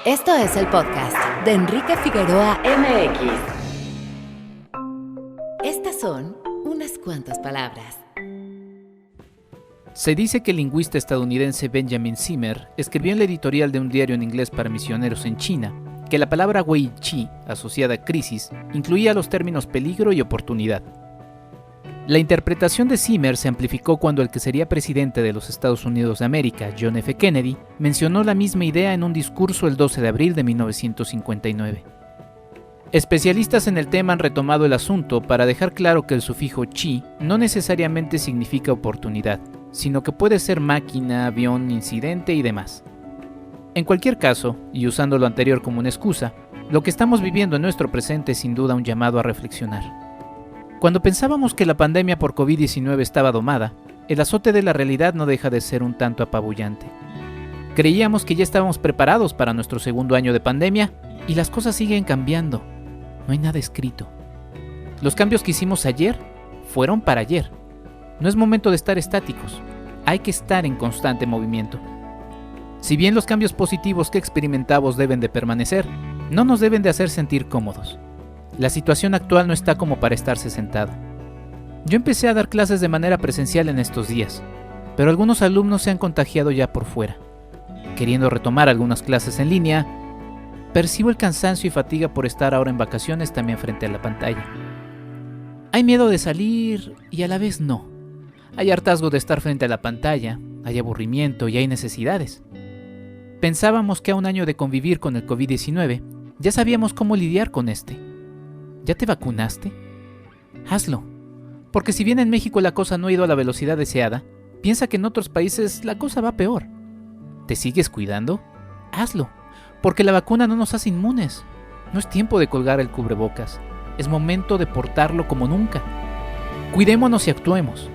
Esto es el podcast de Enrique Figueroa MX. Estas son unas cuantas palabras. Se dice que el lingüista estadounidense Benjamin Zimmer escribió en la editorial de un diario en inglés para misioneros en China que la palabra weiqi, asociada a crisis, incluía los términos peligro y oportunidad. La interpretación de Zimmer se amplificó cuando el que sería presidente de los Estados Unidos de América, John F. Kennedy, mencionó la misma idea en un discurso el 12 de abril de 1959. Especialistas en el tema han retomado el asunto para dejar claro que el sufijo chi no necesariamente significa oportunidad, sino que puede ser máquina, avión, incidente y demás. En cualquier caso, y usando lo anterior como una excusa, lo que estamos viviendo en nuestro presente es sin duda un llamado a reflexionar. Cuando pensábamos que la pandemia por COVID-19 estaba domada, el azote de la realidad no deja de ser un tanto apabullante. Creíamos que ya estábamos preparados para nuestro segundo año de pandemia y las cosas siguen cambiando. No hay nada escrito. Los cambios que hicimos ayer fueron para ayer. No es momento de estar estáticos. Hay que estar en constante movimiento. Si bien los cambios positivos que experimentamos deben de permanecer, no nos deben de hacer sentir cómodos. La situación actual no está como para estarse sentado. Yo empecé a dar clases de manera presencial en estos días, pero algunos alumnos se han contagiado ya por fuera. Queriendo retomar algunas clases en línea, percibo el cansancio y fatiga por estar ahora en vacaciones también frente a la pantalla. Hay miedo de salir y a la vez no. Hay hartazgo de estar frente a la pantalla, hay aburrimiento y hay necesidades. Pensábamos que a un año de convivir con el COVID-19, ya sabíamos cómo lidiar con este. ¿Ya te vacunaste? Hazlo. Porque si bien en México la cosa no ha ido a la velocidad deseada, piensa que en otros países la cosa va peor. ¿Te sigues cuidando? Hazlo. Porque la vacuna no nos hace inmunes. No es tiempo de colgar el cubrebocas. Es momento de portarlo como nunca. Cuidémonos y actuemos.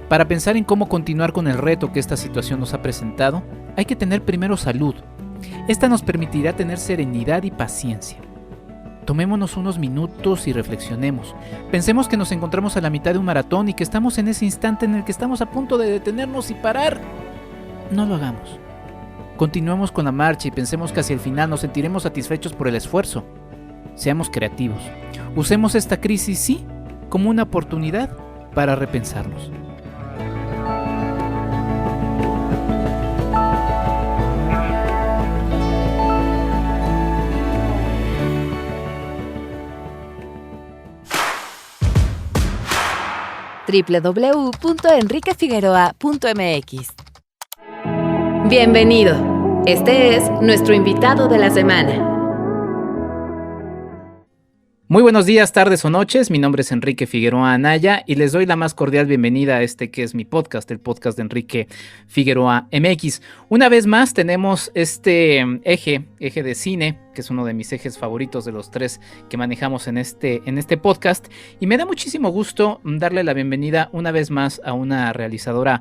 Para pensar en cómo continuar con el reto que esta situación nos ha presentado, hay que tener primero salud. Esta nos permitirá tener serenidad y paciencia. Tomémonos unos minutos y reflexionemos. Pensemos que nos encontramos a la mitad de un maratón y que estamos en ese instante en el que estamos a punto de detenernos y parar. No lo hagamos. Continuemos con la marcha y pensemos que hacia el final nos sentiremos satisfechos por el esfuerzo. Seamos creativos. Usemos esta crisis, sí, como una oportunidad para repensarnos. www.enriquefigueroa.mx. Bienvenido. Este es nuestro invitado de la semana. Muy buenos días, tardes o noches. Mi nombre es Enrique Figueroa Anaya y les doy la más cordial bienvenida a este que es mi podcast, el podcast de Enrique Figueroa MX. Una vez más tenemos este eje de cine, que es uno de mis ejes favoritos de los tres que manejamos en este podcast, y me da muchísimo gusto darle la bienvenida una vez más a una realizadora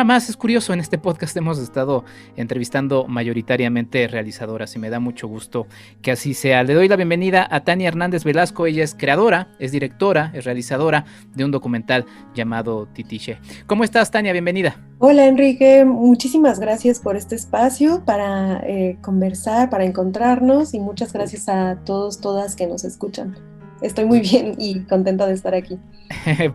más. Es curioso, en este podcast hemos estado entrevistando mayoritariamente realizadoras y me da mucho gusto que así sea. Le doy la bienvenida a Tania Hernández Velasco. Ella es creadora, es directora, es realizadora de un documental llamado Titiche. ¿Cómo estás, Tania? Bienvenida. Hola, Enrique, muchísimas gracias por este espacio para conversar, para encontrarnos, y muchas gracias a todos, todas que nos escuchan. Estoy muy bien y contenta de estar aquí.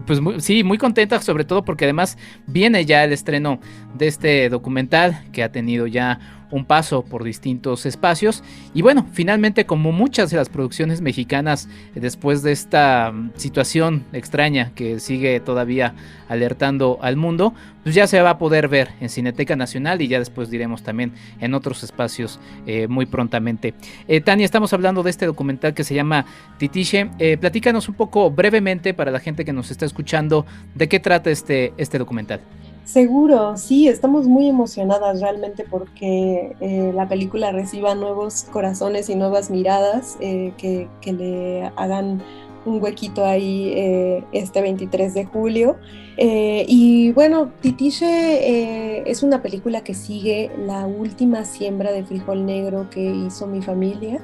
Pues sí, muy contenta, sobre todo porque además viene ya el estreno de este documental que ha tenido ya un paso por distintos espacios y bueno, finalmente, como muchas de las producciones mexicanas, después de esta situación extraña que sigue todavía alertando al mundo, pues ya se va a poder ver en Cineteca Nacional y ya después diremos también en otros espacios muy prontamente. Tania, estamos hablando de este documental que se llama Titiche. Platícanos un poco brevemente para la gente que nos está escuchando de qué trata este documental. Seguro, sí, estamos muy emocionadas realmente porque la película reciba nuevos corazones y nuevas miradas que le hagan un huequito ahí este 23 de julio. Y bueno, Titiche es una película que sigue la última siembra de frijol negro que hizo mi familia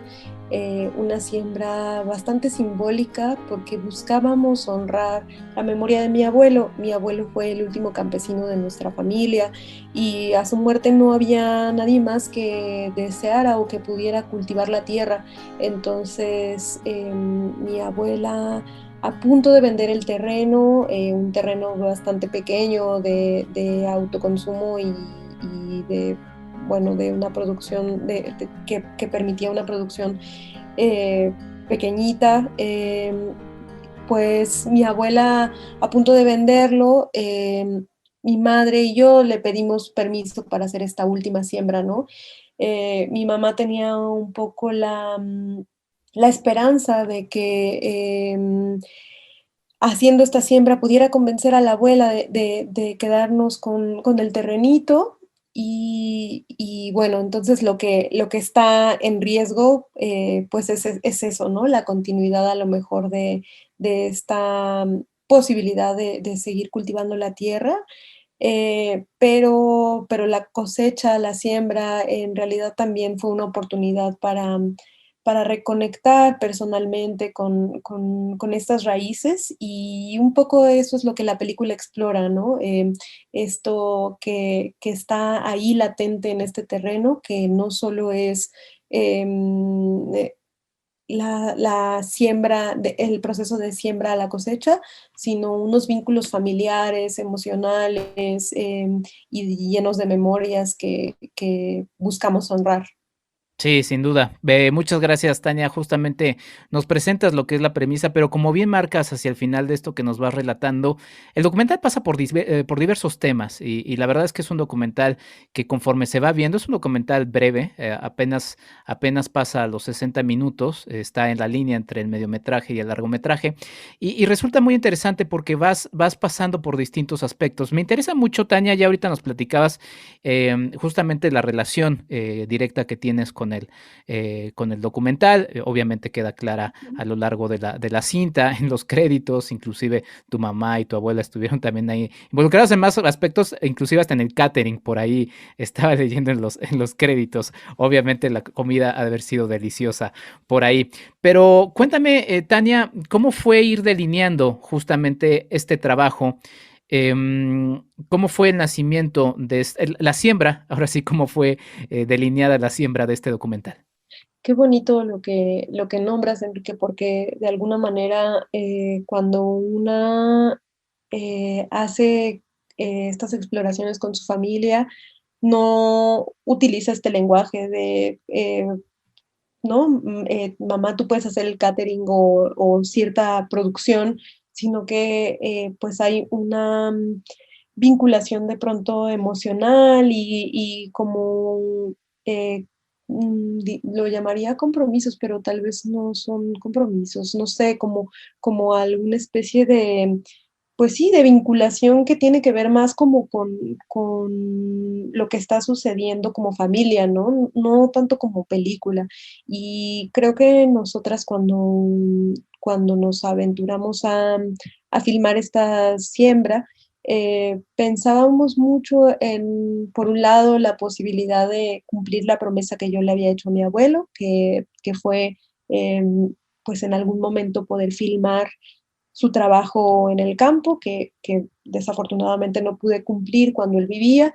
una siembra bastante simbólica porque buscábamos honrar la memoria de mi abuelo. Mi abuelo fue el último campesino de nuestra familia y a su muerte no había nadie más que deseara o que pudiera cultivar la tierra. Entonces, mi abuela, a punto de vender el terreno, un terreno bastante pequeño de autoconsumo y de, bueno, de una producción que permitía una producción eh, pequeñita, pues mi abuela, a punto de venderlo, mi madre y yo le pedimos permiso para hacer esta última siembra, ¿no? Mi mamá tenía un poco la esperanza de que haciendo esta siembra pudiera convencer a la abuela de quedarnos con el terrenito. Y bueno, entonces lo que está en riesgo, pues es eso, ¿no? La continuidad a lo mejor de esta posibilidad de seguir cultivando la tierra, pero la cosecha, la siembra, en realidad también fue una oportunidad para reconectar personalmente con estas raíces, y un poco eso es lo que la película explora, ¿no? Esto que está ahí latente en este terreno, que no solo es la siembra, el proceso de siembra a la cosecha, sino unos vínculos familiares, emocionales, y llenos de memorias que buscamos honrar. Sí, sin duda. Muchas gracias, Tania. Justamente nos presentas lo que es la premisa, pero como bien marcas hacia el final de esto que nos vas relatando, el documental pasa por diversos temas y la verdad es que es un documental que conforme se va viendo, es un documental breve, apenas pasa a los 60 minutos, está en la línea entre el mediometraje y el largometraje y resulta muy interesante porque vas pasando por distintos aspectos. Me interesa mucho, Tania, ya ahorita nos platicabas justamente la relación directa que tienes con el documental. Obviamente queda clara a lo largo de la cinta, en los créditos, inclusive tu mamá y tu abuela estuvieron también ahí involucrados en más aspectos, inclusive hasta en el catering, por ahí estaba leyendo en los créditos. Obviamente la comida ha de haber sido deliciosa por ahí. Pero cuéntame, Tania, ¿cómo fue ir delineando justamente este trabajo? ¿Cómo fue el nacimiento de la siembra? Ahora sí, ¿cómo fue delineada la siembra de este documental? Qué bonito lo que nombras, Enrique, porque de alguna manera, cuando una hace estas exploraciones con su familia, no utiliza este lenguaje de, ¿no? Mamá, tú puedes hacer el catering o cierta producción, sino que pues hay una vinculación de pronto emocional y como, eh, lo llamaría compromisos, pero tal vez no son compromisos, no sé, como alguna especie de, pues sí, de vinculación que tiene que ver más como con lo que está sucediendo como familia, ¿no? No tanto como película. Y creo que nosotras cuando nos aventuramos a filmar esta siembra, pensábamos mucho en, por un lado, la posibilidad de cumplir la promesa que yo le había hecho a mi abuelo, que fue, pues en algún momento poder filmar su trabajo en el campo, que desafortunadamente no pude cumplir cuando él vivía,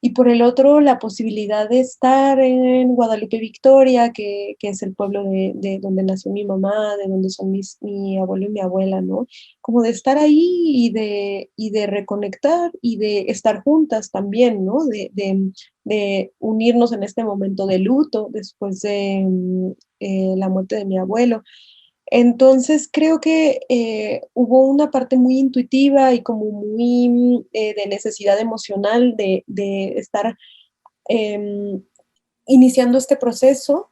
y por el otro la posibilidad de estar en Guadalupe Victoria, que es el pueblo de donde nació mi mamá, de donde son mi abuelo y mi abuela, ¿no? Como de estar ahí y de reconectar y de estar juntas también, ¿no? De unirnos en este momento de luto después de la muerte de mi abuelo. Entonces creo que hubo una parte muy intuitiva y como muy de necesidad emocional de estar em, iniciando este proceso.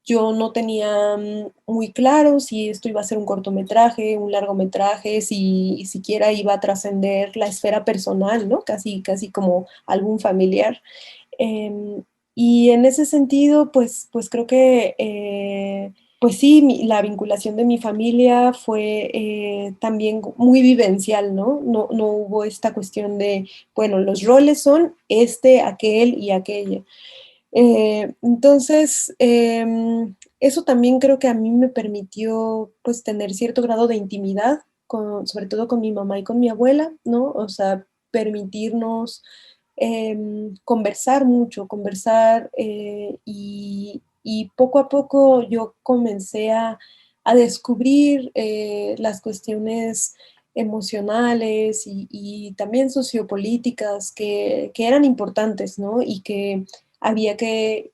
Yo no tenía muy claro si esto iba a ser un cortometraje, un largometraje, si siquiera iba a trascender la esfera personal, ¿no? Casi, casi como algún familiar. Em, y en ese sentido, pues creo que, pues sí, la vinculación de mi familia fue también muy vivencial, ¿no? No hubo esta cuestión de, bueno, los roles son este, aquel y aquella. Entonces, eso también creo que a mí me permitió pues tener cierto grado de intimidad, sobre todo con mi mamá y con mi abuela, ¿no? O sea, permitirnos conversar mucho, conversar y poco a poco yo comencé a descubrir las cuestiones emocionales y también sociopolíticas que eran importantes, ¿no? Y que había que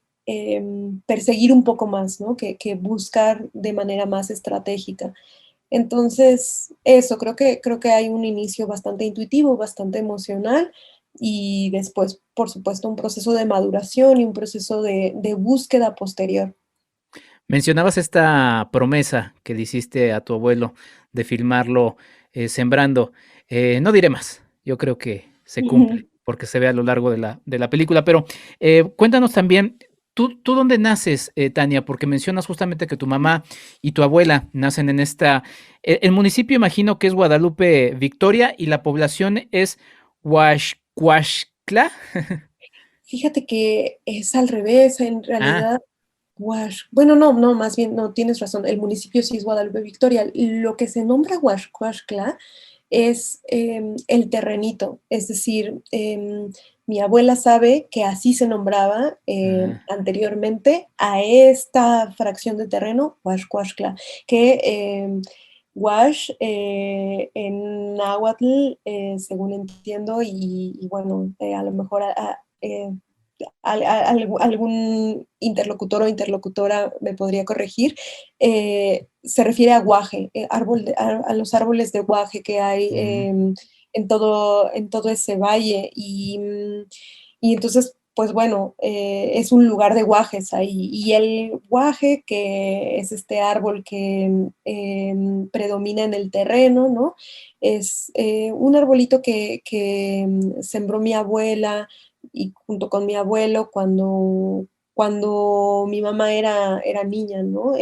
perseguir un poco más, ¿no? Que buscar de manera más estratégica. Entonces, eso, creo que hay un inicio bastante intuitivo, bastante emocional y después, por supuesto, un proceso de maduración y un proceso de búsqueda posterior. Mencionabas esta promesa que le hiciste a tu abuelo de filmarlo sembrando. No diré más, yo creo que se cumple porque se ve a lo largo de la película, pero cuéntanos también, ¿tú dónde naces, Tania? Porque mencionas justamente que tu mamá y tu abuela nacen en el municipio imagino que es Guadalupe Victoria y la población es Huaxcuaxtla. Fíjate que es al revés, en Ah, realidad bueno, no, no, más bien, no, tienes razón, el municipio sí es Guadalupe Victoria. Lo que se nombra Huaxcuaxtla es el terrenito, es decir, mi abuela sabe que así se nombraba ah, anteriormente a esta fracción de terreno, Huaxcuaxtla, que Huax en náhuatl, según entiendo, y bueno, a lo mejor algún interlocutor o interlocutora me podría corregir, se refiere a guaje, a los árboles de guaje que hay mm, en todo ese valle. Y entonces, pues bueno, es un lugar de guajes ahí. Y el guaje, que es este árbol que predomina en el terreno, ¿no? Es un arbolito que sembró mi abuela y junto con mi abuelo cuando mi mamá era niña, ¿no?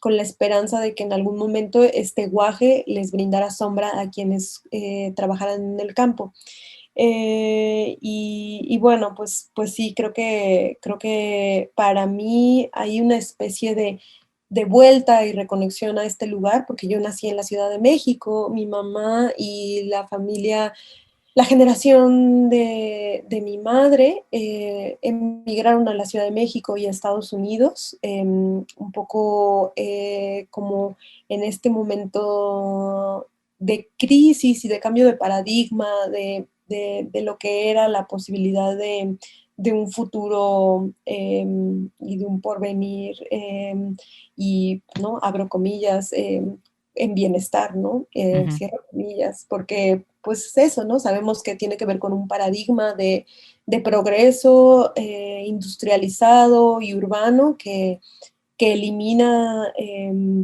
Con la esperanza de que en algún momento este guaje les brindara sombra a quienes trabajaran en el campo. Y bueno, pues sí, creo que para mí hay una especie de vuelta y reconexión a este lugar, porque yo nací en la Ciudad de México, mi mamá y la familia, la generación de mi madre emigraron a la Ciudad de México y a Estados Unidos, un poco como en este momento de crisis y de cambio de paradigma, de lo que era la posibilidad de un futuro y de un porvenir y, ¿no? Abro comillas, en bienestar, ¿no? ujú. Cierro comillas, porque pues es eso, ¿no? Sabemos que tiene que ver con un paradigma de progreso industrializado y urbano que elimina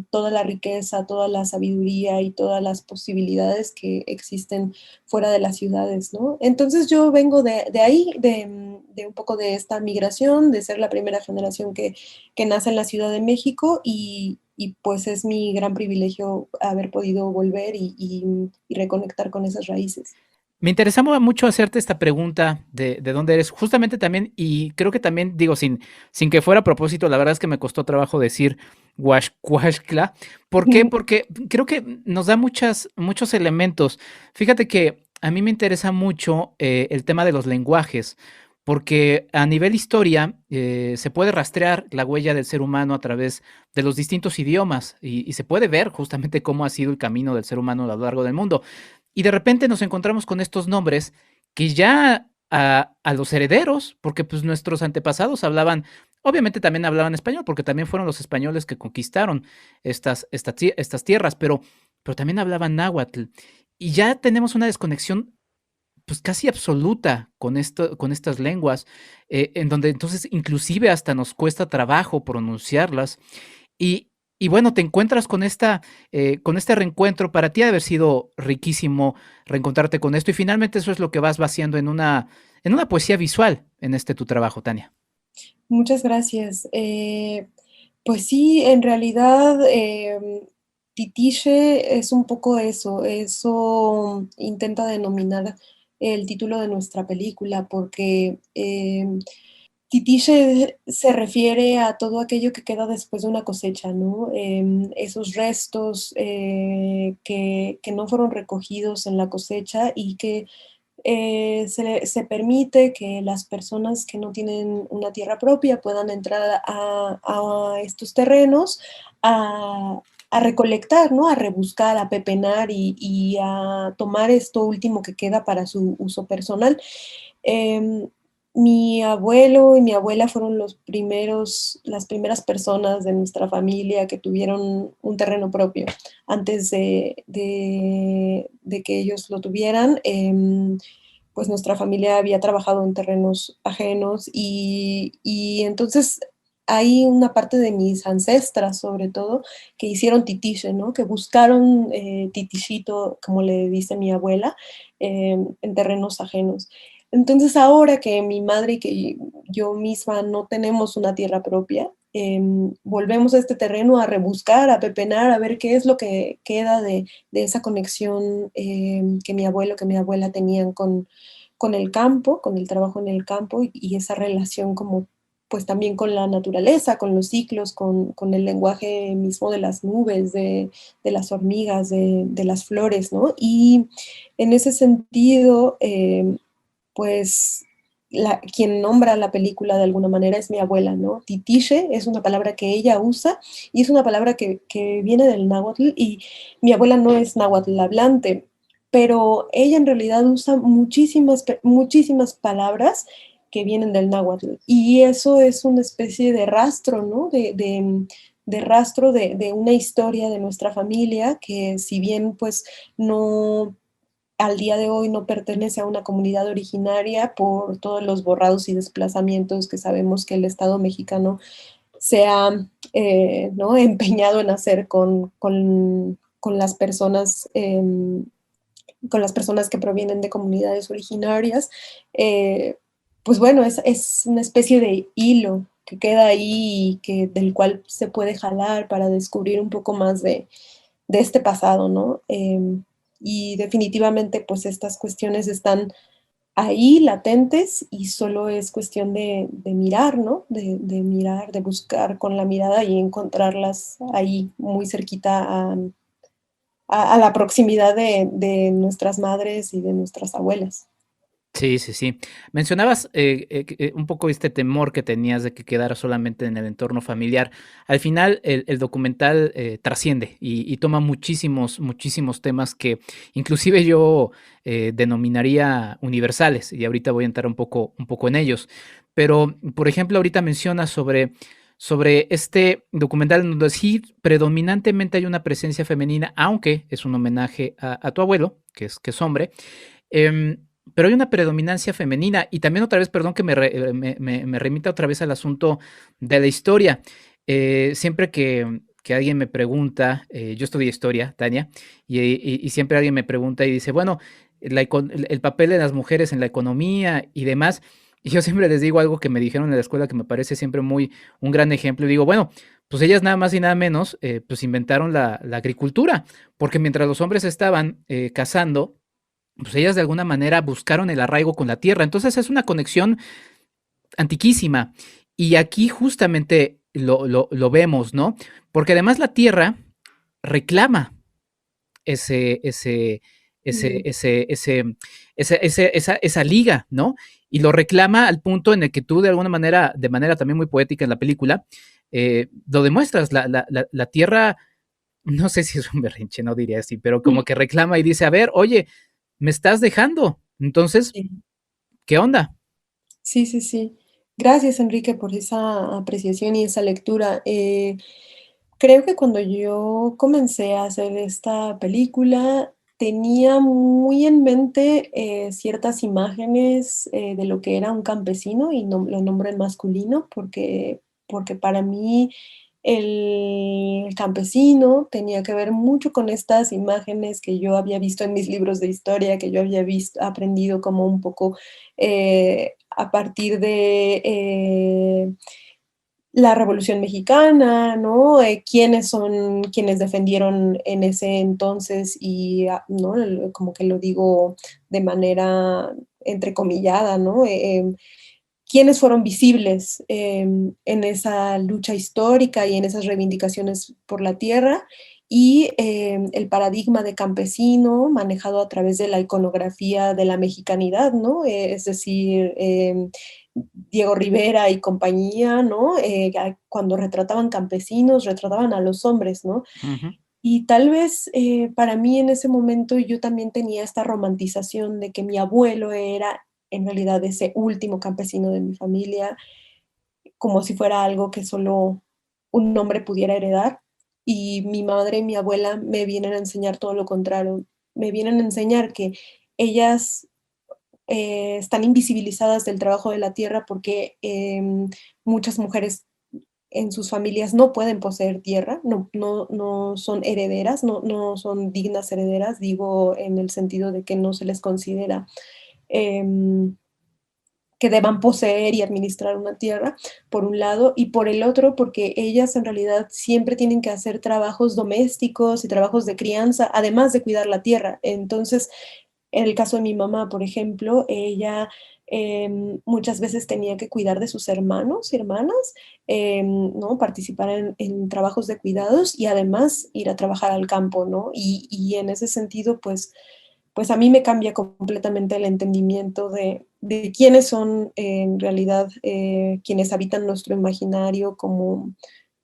toda la riqueza, toda la sabiduría y todas las posibilidades que existen fuera de las ciudades, ¿no? Entonces yo vengo de ahí, de un poco de esta migración, de ser la primera generación que nace en la Ciudad de México y pues es mi gran privilegio haber podido volver y reconectar con esas raíces. Me interesaba mucho hacerte esta pregunta de dónde eres, justamente también, y creo que también, digo, sin que fuera a propósito, la verdad es que me costó trabajo decir Huaxcuaxtla. ¿Por qué? Porque creo que nos da muchos elementos. Fíjate que a mí me interesa mucho el tema de los lenguajes, porque a nivel historia se puede rastrear la huella del ser humano a través de los distintos idiomas y se puede ver justamente cómo ha sido el camino del ser humano a lo largo del mundo. Y de repente nos encontramos con estos nombres que ya a los herederos, porque pues nuestros antepasados hablaban, obviamente también hablaban español, porque también fueron los españoles que conquistaron estas tierras, pero también hablaban náhuatl. Y ya tenemos una desconexión pues casi absoluta con estas lenguas, en donde entonces inclusive hasta nos cuesta trabajo pronunciarlas. Y, y bueno, te encuentras con este reencuentro. Para ti ha de haber sido riquísimo reencontrarte con esto. Y finalmente eso es lo que vas vaciando en una poesía visual en tu trabajo, Tania. Muchas gracias. Pues sí, en realidad Titiche es un poco eso, eso intenta denominar el título de nuestra película, porque Titiche se refiere a todo aquello que queda después de una cosecha, ¿no? Esos restos que no fueron recogidos en la cosecha y que se permite que las personas que no tienen una tierra propia puedan entrar a estos terrenos a recolectar, ¿no? A rebuscar, a pepenar y a tomar esto último que queda para su uso personal. Em, Mi abuelo y mi abuela fueron las primeras personas de nuestra familia que tuvieron un terreno propio. Antes de que ellos lo tuvieran, pues nuestra familia había trabajado en terrenos ajenos y entonces hay una parte de mis ancestras, sobre todo, que hicieron titiche, ¿no? Que buscaron titichito, como le dice mi abuela, en terrenos ajenos. Entonces ahora que mi madre y que yo misma no tenemos una tierra propia, volvemos a este terreno a rebuscar, a pepenar, a ver qué es lo que queda de esa conexión que mi abuelo, que mi abuela tenían con el campo, con el trabajo en el campo y esa relación como pues también con la naturaleza, con los ciclos, con el lenguaje mismo de las nubes, de las hormigas, de las flores, ¿no? Y en ese sentido, pues quien nombra la película de alguna manera es mi abuela, ¿no? Titiche es una palabra que ella usa y es una palabra que viene del náhuatl y mi abuela no es náhuatl hablante, pero ella en realidad usa muchísimas palabras que vienen del náhuatl y eso es una especie de rastro, ¿no? De rastro de una historia de nuestra familia que si bien pues no al día de hoy no pertenece a una comunidad originaria por todos los borrados y desplazamientos que sabemos que el Estado mexicano se ha ¿no? empeñado en hacer con las personas que provienen de comunidades originarias. Pues bueno, es una especie de hilo que queda ahí y del cual se puede jalar para descubrir un poco más de este pasado, ¿no? Y definitivamente pues estas cuestiones están ahí latentes y solo es cuestión de mirar, ¿no? De mirar, de buscar con la mirada y encontrarlas ahí muy cerquita a la proximidad de nuestras madres y de nuestras abuelas. Sí, sí, sí. Mencionabas un poco este temor que tenías de que quedara solamente en el entorno familiar. Al final, el documental trasciende y toma muchísimos temas que inclusive yo denominaría universales, y ahorita voy a entrar un poco en ellos. Pero, por ejemplo, ahorita mencionas sobre este documental en donde sí predominantemente hay una presencia femenina, aunque es un homenaje a tu abuelo, que es hombre. Pero hay una predominancia femenina y también otra vez, perdón que me remita otra vez al asunto de la historia. Siempre que alguien me pregunta, yo estudié historia, Tania, y siempre alguien me pregunta y dice, bueno, el papel de las mujeres en la economía y demás, y yo siempre les digo algo que me dijeron en la escuela que me parece siempre un gran ejemplo, y digo, bueno, pues ellas nada más y nada menos, pues inventaron la agricultura, porque mientras los hombres estaban cazando, pues ellas de alguna manera buscaron el arraigo con la tierra. Entonces es una conexión antiquísima. Y aquí justamente lo vemos, ¿no? Porque además la tierra reclama ese, ese, ese, Mm. ese, ese, esa liga, ¿no? Y lo reclama al punto en el que tú de manera también muy poética en la película, lo demuestras. La tierra, no sé si es un berrinche, no diría así, pero como que reclama y dice, a ver, oye, me estás dejando. Entonces, Sí, ¿qué onda? sí, sí, sí. Gracias, Enrique, por esa apreciación y esa lectura. Creo que cuando yo comencé a hacer esta película, tenía muy en mente ciertas imágenes de lo que era un campesino y lo nombro en masculino porque para mí el campesino tenía que ver mucho con estas imágenes que yo había visto en mis libros de historia, que yo había visto, aprendido como un poco a partir de la Revolución Mexicana, ¿no? ¿Quiénes son quienes defendieron en ese entonces? Y, ¿no? Como que lo digo de manera entrecomillada, ¿no? quiénes fueron visibles en esa lucha histórica y en esas reivindicaciones por la tierra, y el paradigma de campesino manejado a través de la iconografía de la mexicanidad, ¿no? Es decir, Diego Rivera y compañía, ¿no? Cuando retrataban campesinos, retrataban a los hombres, ¿no? Ujú. Y tal vez para mí en ese momento yo también tenía esta romantización de que mi abuelo era en realidad ese último campesino de mi familia, como si fuera algo que solo un hombre pudiera heredar. Y mi madre y mi abuela me vienen a enseñar todo lo contrario, me vienen a enseñar que ellas están invisibilizadas del trabajo de la tierra porque muchas mujeres en sus familias no pueden poseer tierra, no son herederas, no son dignas herederas, digo en el sentido de que no se les considera em, que deban poseer y administrar una tierra, por un lado, y por el otro, porque ellas en realidad siempre tienen que hacer trabajos domésticos y trabajos de crianza, además de cuidar la tierra. Entonces, en el caso de mi mamá, por ejemplo, ella muchas veces tenía que cuidar de sus hermanos y hermanas, ¿no? Participar en trabajos de cuidados y además ir a trabajar al campo, ¿no? Y en ese sentido, pues a mí me cambia completamente el entendimiento de quiénes son en realidad quienes habitan nuestro imaginario como,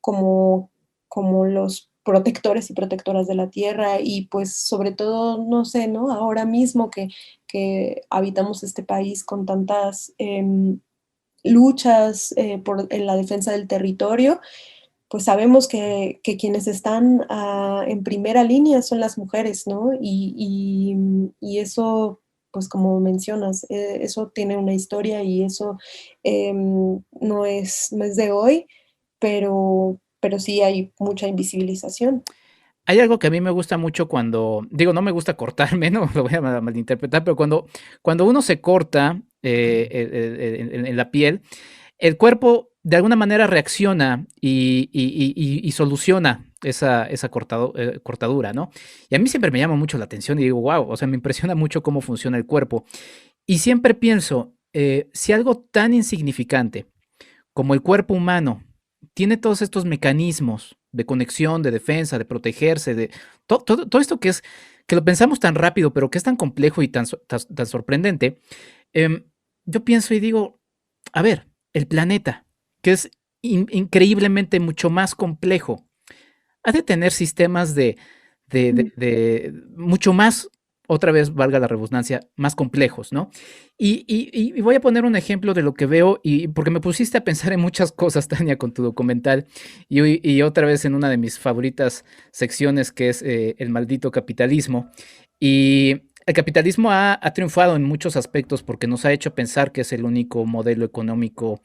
como los protectores y protectoras de la tierra y pues sobre todo, no sé, ¿no? Ahora mismo que habitamos este país con tantas luchas en la defensa del territorio, pues sabemos que quienes están en primera línea son las mujeres, ¿no? Y eso, pues como mencionas, eso tiene una historia y eso no es de hoy, pero sí hay mucha invisibilización. Hay algo que a mí me gusta mucho cuando, digo, no me gusta cortarme, no lo voy a malinterpretar, pero cuando uno se corta en la piel, el cuerpo de alguna manera reacciona y soluciona esa cortadura, ¿no? Y a mí siempre me llama mucho la atención y digo, wow, o sea, me impresiona mucho cómo funciona el cuerpo. Y siempre pienso, si algo tan insignificante como el cuerpo humano tiene todos estos mecanismos de conexión, de defensa, de protegerse, de todo esto que es, que lo pensamos tan rápido, pero que es tan complejo y tan sorprendente, em, yo pienso y digo, a ver, el planeta, que es increíblemente mucho más complejo, ha de tener sistemas de mucho más, otra vez valga la redundancia, más complejos, ¿no? Y voy a poner un ejemplo de lo que veo, y porque me pusiste a pensar en muchas cosas, Tania, con tu documental, y otra vez en una de mis favoritas secciones, que es el maldito capitalismo. Y el capitalismo ha triunfado en muchos aspectos porque nos ha hecho pensar que es el único modelo económico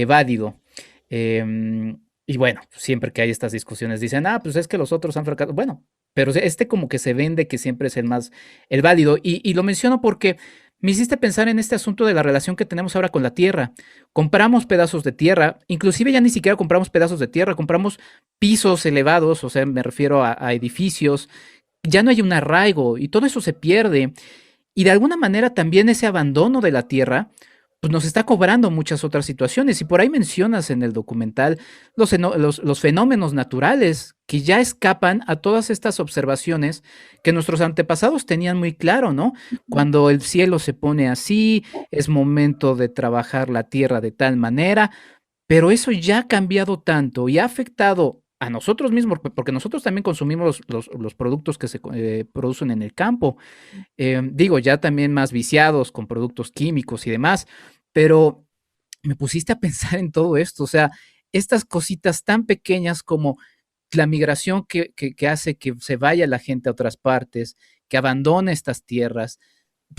válido. Y bueno, siempre que hay estas discusiones dicen, ah, pues es que los otros han fracasado. Bueno, pero este como que se vende que siempre es el válido. Y lo menciono porque me hiciste pensar en este asunto de la relación que tenemos ahora con la tierra. Compramos pedazos de tierra, inclusive ya ni siquiera compramos pedazos de tierra, compramos pisos elevados, o sea, me refiero a edificios. Ya no hay un arraigo y todo eso se pierde. Y de alguna manera también ese abandono de la tierra pues nos está cobrando muchas otras situaciones. Y por ahí mencionas en el documental los fenómenos naturales que ya escapan a todas estas observaciones que nuestros antepasados tenían muy claro, ¿no? Cuando el cielo se pone así, es momento de trabajar la tierra de tal manera, pero eso ya ha cambiado tanto y ha afectado a nosotros mismos, porque nosotros también consumimos los productos que se producen en el campo. Digo, ya también más viciados con productos químicos y demás, pero me pusiste a pensar en todo esto, o sea, estas cositas tan pequeñas como la migración que hace que se vaya la gente a otras partes, que abandone estas tierras,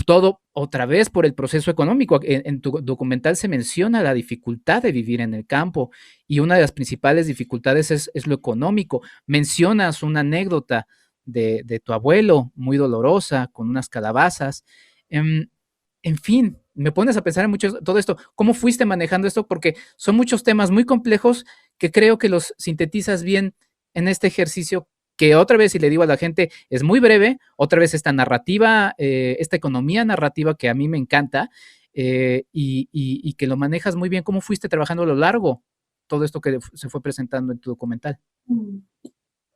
todo otra vez por el proceso económico. En tu documental se menciona la dificultad de vivir en el campo y una de las principales dificultades es lo económico. Mencionas una anécdota de tu abuelo muy dolorosa con unas calabazas. En, en fin, me pones a pensar en mucho todo esto. ¿Cómo fuiste manejando esto? Porque son muchos temas muy complejos que creo que los sintetizas bien en este ejercicio que otra vez, y le digo a la gente, es muy breve, otra vez esta narrativa, esta economía narrativa que a mí me encanta, y que lo manejas muy bien. ¿Cómo fuiste trabajando a lo largo todo esto que se fue presentando en tu documental? Mm.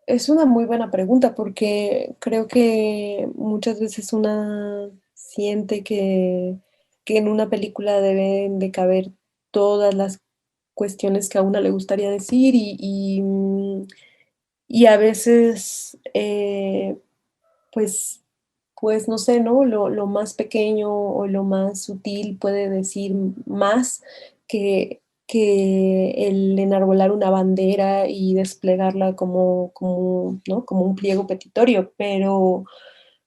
Es una muy buena pregunta porque creo que muchas veces una siente que en una película deben de caber todas las cuestiones que a una le gustaría decir y a veces, pues pues no sé, ¿no? Lo más pequeño o lo más sutil puede decir más que el enarbolar una bandera y desplegarla como, ¿no? Como un pliego petitorio, pero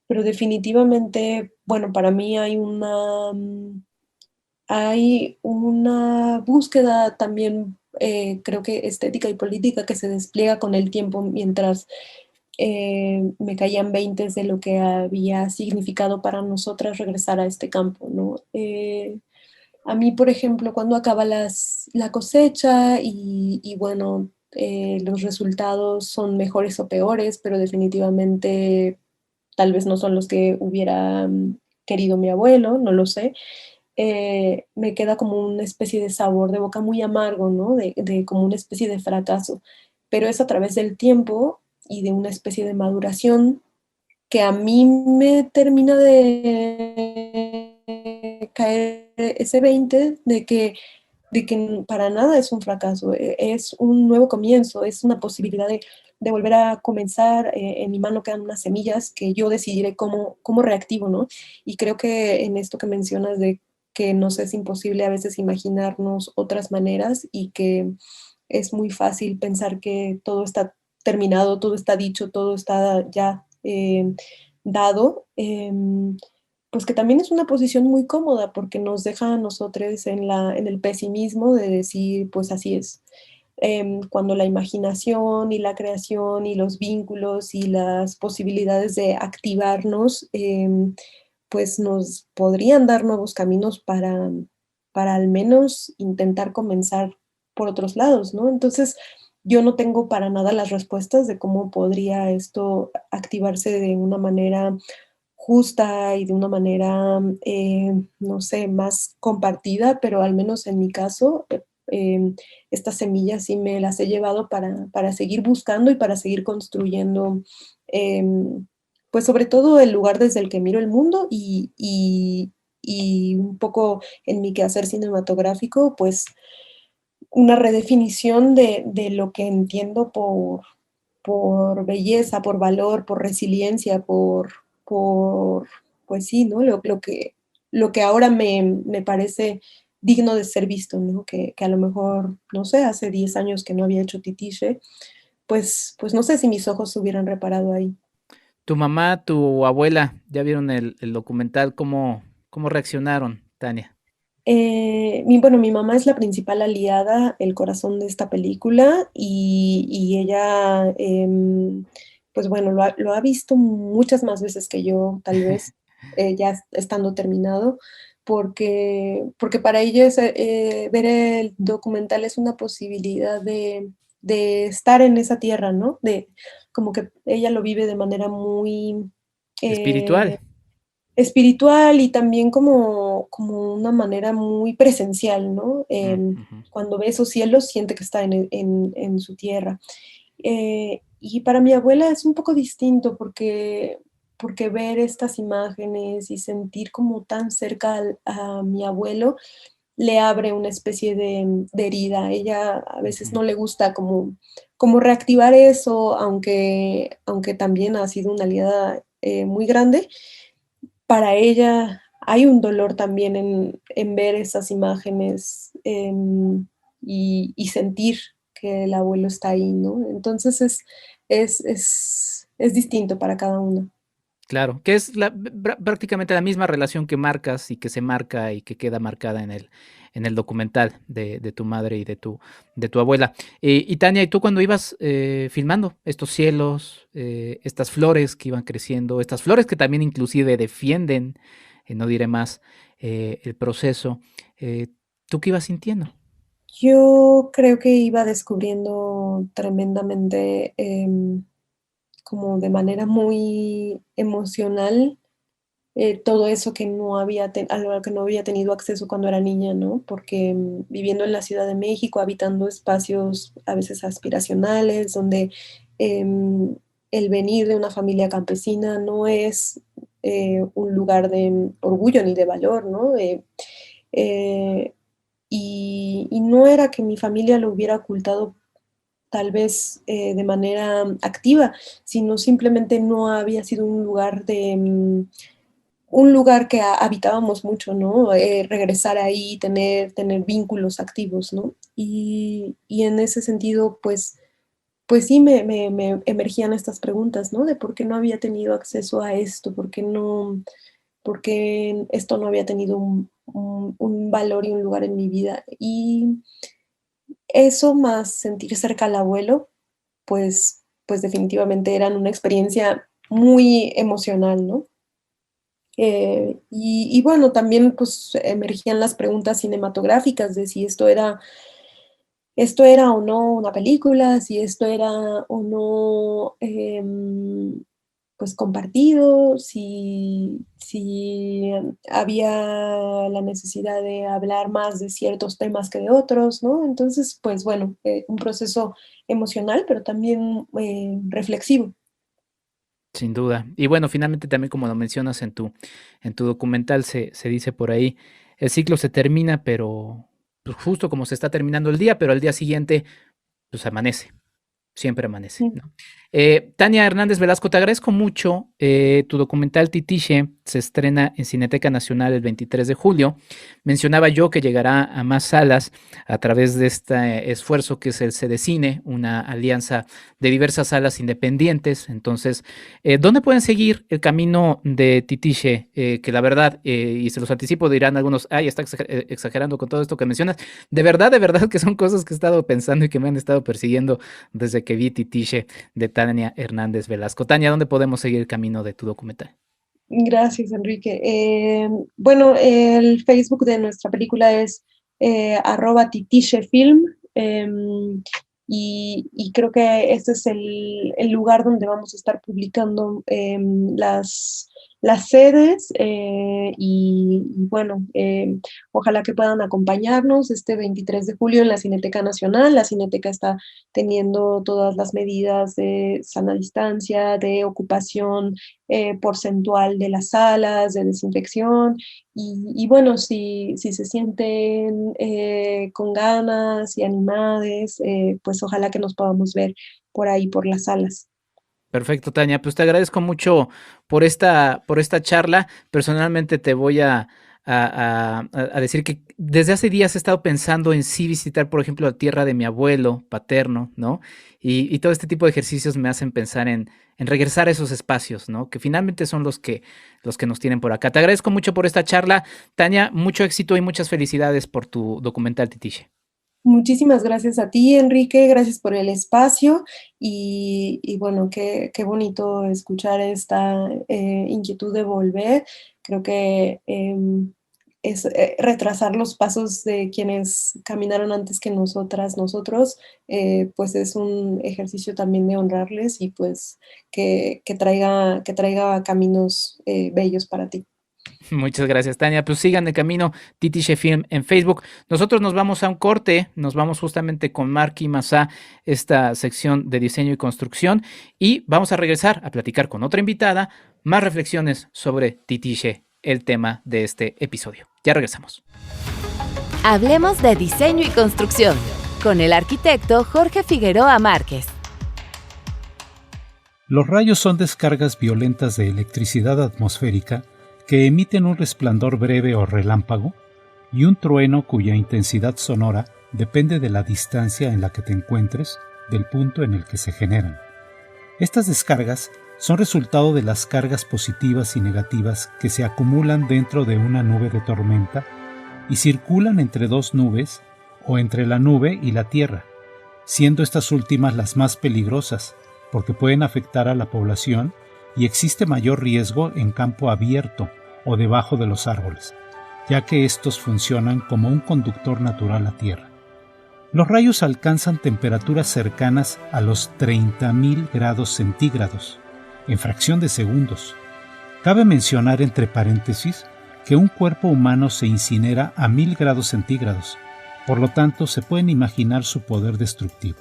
definitivamente, bueno, para mí hay una búsqueda también, creo que estética y política que se despliega con el tiempo mientras me caían veintes de lo que había significado para nosotras regresar a este campo, ¿no? A mí, por ejemplo, cuando acaba la cosecha y bueno, los resultados son mejores o peores, pero definitivamente tal vez no son los que hubiera querido mi abuelo, no lo sé. Me queda como una especie de sabor de boca muy amargo, ¿no? De como una especie de fracaso, pero es a través del tiempo y de una especie de maduración que a mí me termina de caer ese 20 de que para nada es un fracaso, es un nuevo comienzo, es una posibilidad de volver a comenzar. En mi mano quedan unas semillas que yo decidiré cómo reactivo, ¿no? Y creo que en esto que mencionas de que nos es imposible a veces imaginarnos otras maneras y que es muy fácil pensar que todo está terminado, todo está dicho, todo está ya dado, pues que también es una posición muy cómoda porque nos deja a nosotros en el pesimismo de decir, pues así es. Cuando la imaginación y la creación y los vínculos y las posibilidades de activarnos, pues nos podrían dar nuevos caminos para al menos intentar comenzar por otros lados, ¿no? Entonces, yo no tengo para nada las respuestas de cómo podría esto activarse de una manera justa y de una manera, no sé, más compartida, pero al menos en mi caso, estas semillas sí me las he llevado para seguir buscando y para seguir construyendo, pues sobre todo el lugar desde el que miro el mundo y un poco en mi quehacer cinematográfico, pues una redefinición de lo que entiendo por belleza, por valor, por resiliencia, por pues sí, ¿no? Lo que ahora me parece digno de ser visto, ¿no? Que a lo mejor, no sé, hace 10 años que no había hecho Titiche, pues no sé si mis ojos se hubieran reparado ahí. ¿Tu mamá, tu abuela ya vieron el documental? ¿Cómo reaccionaron, Tania? Bueno, mi mamá es la principal aliada, el corazón de esta película y ella, pues bueno, lo ha visto muchas más veces que yo, tal vez, ya estando terminado, porque para ella ver el documental es una posibilidad de estar en esa tierra, ¿no? Como que ella lo vive de manera muy Espiritual. espiritual y también como una manera muy presencial, ¿no? Ujú. Cuando ve esos cielos, siente que está en su tierra. Y para mi abuela es un poco distinto porque ver estas imágenes y sentir como tan cerca a mi abuelo le abre una especie de herida. Ella a veces Ujú. no le gusta como reactivar eso, aunque también ha sido una aliada muy grande. Para ella hay un dolor también en ver esas imágenes, y sentir que el abuelo está ahí, ¿no? Entonces es distinto para cada uno. Claro, que es prácticamente la misma relación que marcas y que se marca y que queda marcada en el documental de tu madre y de tu abuela. Y Tania, ¿y tú cuando ibas filmando estos cielos, estas flores que iban creciendo, estas flores que también inclusive defienden, no diré más, el proceso, eh, ¿tú qué ibas sintiendo? Yo creo que iba descubriendo tremendamente, como de manera muy emocional, todo eso que no había a lo que no había tenido acceso cuando era niña, ¿no? Porque viviendo en la Ciudad de México, habitando espacios a veces aspiracionales, donde el venir de una familia campesina no es un lugar de orgullo ni de valor, ¿no? Eh, y no era que mi familia lo hubiera ocultado tal vez de manera activa, sino simplemente no había sido un lugar un lugar que habitábamos mucho, ¿no? Regresar ahí, tener vínculos activos, ¿no? Y en ese sentido, pues sí me emergían estas preguntas, ¿no? De por qué no había tenido acceso a esto, por qué esto no había tenido un valor y un lugar en mi vida. Y eso más sentir cerca al abuelo, pues definitivamente eran una experiencia muy emocional, ¿no? Y bueno, también pues emergían las preguntas cinematográficas de si esto era o no una película, si esto era o no pues compartido, si había la necesidad de hablar más de ciertos temas que de otros, ¿no? Entonces, pues bueno, un proceso emocional, pero también reflexivo. Sin duda. Y bueno, finalmente también como lo mencionas en tu documental, se dice por ahí, el ciclo se termina, pero pues, justo como se está terminando el día, pero al día siguiente, pues amanece. Siempre amanece, Mm. ¿no? Tania Hernández Velasco, te agradezco mucho. Tu documental Titiche se estrena en Cineteca Nacional el 23 de julio. Mencionaba yo que llegará a más salas a través de este esfuerzo que es el Cedecine, una alianza de diversas salas independientes. Entonces, ¿dónde pueden seguir el camino de Titiche? Que la verdad, y se los anticipo, dirán algunos, ay, está exagerando con todo esto que mencionas. De verdad que son cosas que he estado pensando y que me han estado persiguiendo desde que vi Titiche de Tania Hernández Velasco. Tania, ¿dónde podemos seguir el camino de tu documental? Gracias, Enrique. Bueno, el Facebook de nuestra película es @titichefilm, y creo que este es el lugar donde vamos a estar publicando las sedes y bueno, ojalá que puedan acompañarnos este 23 de julio en la Cineteca Nacional. La Cineteca está teniendo todas las medidas de sana distancia, de ocupación porcentual de las salas, de desinfección. Y bueno, si se sienten con ganas y animadas, pues ojalá que nos podamos ver por ahí, por las salas. Perfecto, Tania. Pues te agradezco mucho por esta charla. Personalmente te voy a decir que desde hace días he estado pensando en sí visitar, por ejemplo, la tierra de mi abuelo paterno, ¿no? Y todo este tipo de ejercicios me hacen pensar en regresar a esos espacios, ¿no? Que finalmente son los que nos tienen por acá. Te agradezco mucho por esta charla. Tania, mucho éxito y muchas felicidades por tu documental Titiche. Muchísimas gracias a ti, Enrique, gracias por el espacio y bueno, qué bonito escuchar esta inquietud de volver. Creo que es retrasar los pasos de quienes caminaron antes que nosotras, nosotros, pues es un ejercicio también de honrarles y pues que traiga caminos bellos para ti. Muchas gracias, Tania. Pues sigan el camino Titiche Film en Facebook. Nosotros nos vamos a un corte, nos vamos justamente con Marky Mazá, esta sección de diseño y construcción, y vamos a regresar a platicar con otra invitada, más reflexiones sobre Titiche, el tema de este episodio. Ya regresamos. Hablemos de diseño y construcción con el arquitecto Jorge Figueroa Márquez. Los rayos son descargas violentas de electricidad atmosférica que emiten un resplandor breve o relámpago y un trueno cuya intensidad sonora depende de la distancia en la que te encuentres del punto en el que se generan. Estas descargas son resultado de las cargas positivas y negativas que se acumulan dentro de una nube de tormenta y circulan entre dos nubes o entre la nube y la tierra, siendo estas últimas las más peligrosas porque pueden afectar a la población y existe mayor riesgo en campo abierto o debajo de los árboles, ya que estos funcionan como un conductor natural a tierra. Los rayos alcanzan temperaturas cercanas a los 30.000 grados centígrados en fracción de segundos. Cabe mencionar entre paréntesis que un cuerpo humano se incinera a 1000 grados centígrados, por lo tanto se pueden imaginar su poder destructivo.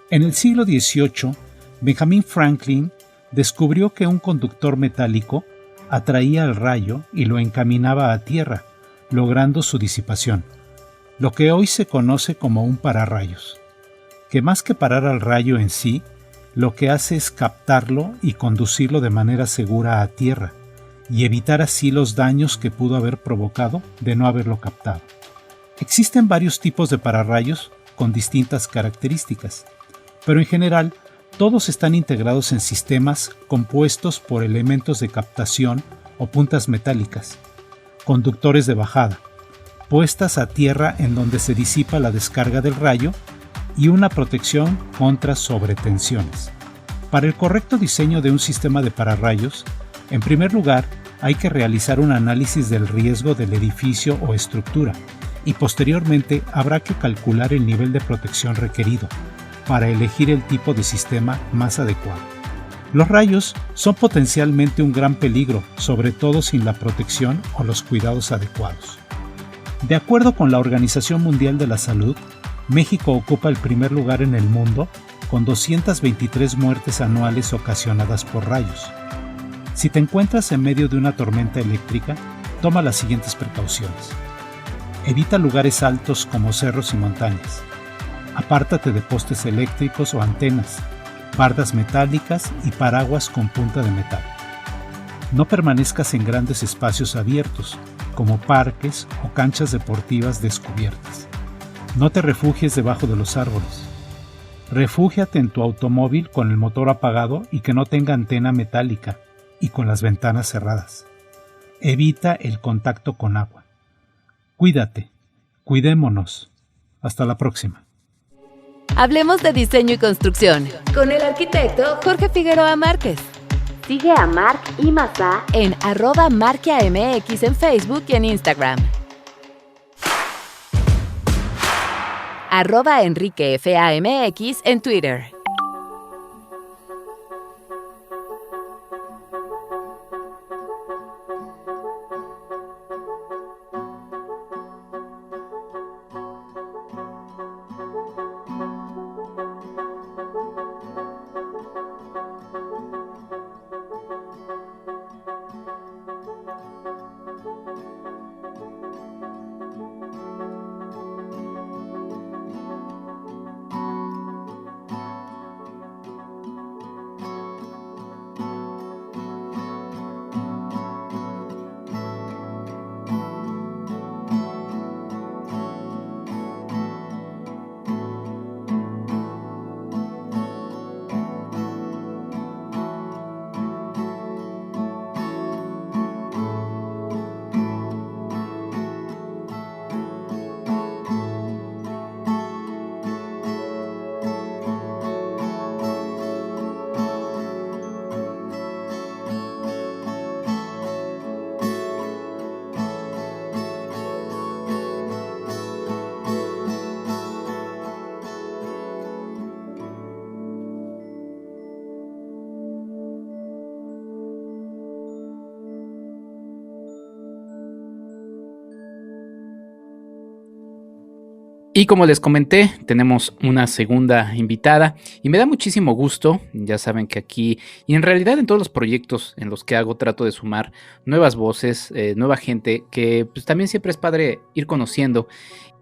En el siglo XVIII, Benjamin Franklin descubrió que un conductor metálico atraía el rayo y lo encaminaba a tierra, logrando su disipación, lo que hoy se conoce como un pararrayos, que más que parar al rayo en sí, lo que hace es captarlo y conducirlo de manera segura a tierra, y evitar así los daños que pudo haber provocado de no haberlo captado. Existen varios tipos de pararrayos con distintas características, pero en general todos están integrados en sistemas compuestos por elementos de captación o puntas metálicas, conductores de bajada, puestas a tierra en donde se disipa la descarga del rayo y una protección contra sobretensiones. Para el correcto diseño de un sistema de pararrayos, en primer lugar, hay que realizar un análisis del riesgo del edificio o estructura y posteriormente habrá que calcular el nivel de protección requerido para elegir el tipo de sistema más adecuado. Los rayos son potencialmente un gran peligro, sobre todo sin la protección o los cuidados adecuados. De acuerdo con la Organización Mundial de la Salud, México ocupa el primer lugar en el mundo con 223 muertes anuales ocasionadas por rayos. Si te encuentras en medio de una tormenta eléctrica, toma las siguientes precauciones. Evita lugares altos como cerros y montañas. Apártate de postes eléctricos o antenas, bardas metálicas y paraguas con punta de metal. No permanezcas en grandes espacios abiertos, como parques o canchas deportivas descubiertas. No te refugies debajo de los árboles. Refúgiate en tu automóvil con el motor apagado y que no tenga antena metálica y con las ventanas cerradas. Evita el contacto con agua. Cuídate. Cuidémonos. Hasta la próxima. Hablemos de diseño y construcción con el arquitecto Jorge Figueroa Márquez. Sigue a Marc y Mazá en @marquiamx en Facebook y en Instagram. @EnriqueFAMX en Twitter. Y como les comenté, tenemos una segunda invitada y me da muchísimo gusto. Ya saben que aquí y en realidad en todos los proyectos en los que hago trato de sumar nuevas voces, nueva gente que pues, también siempre es padre ir conociendo.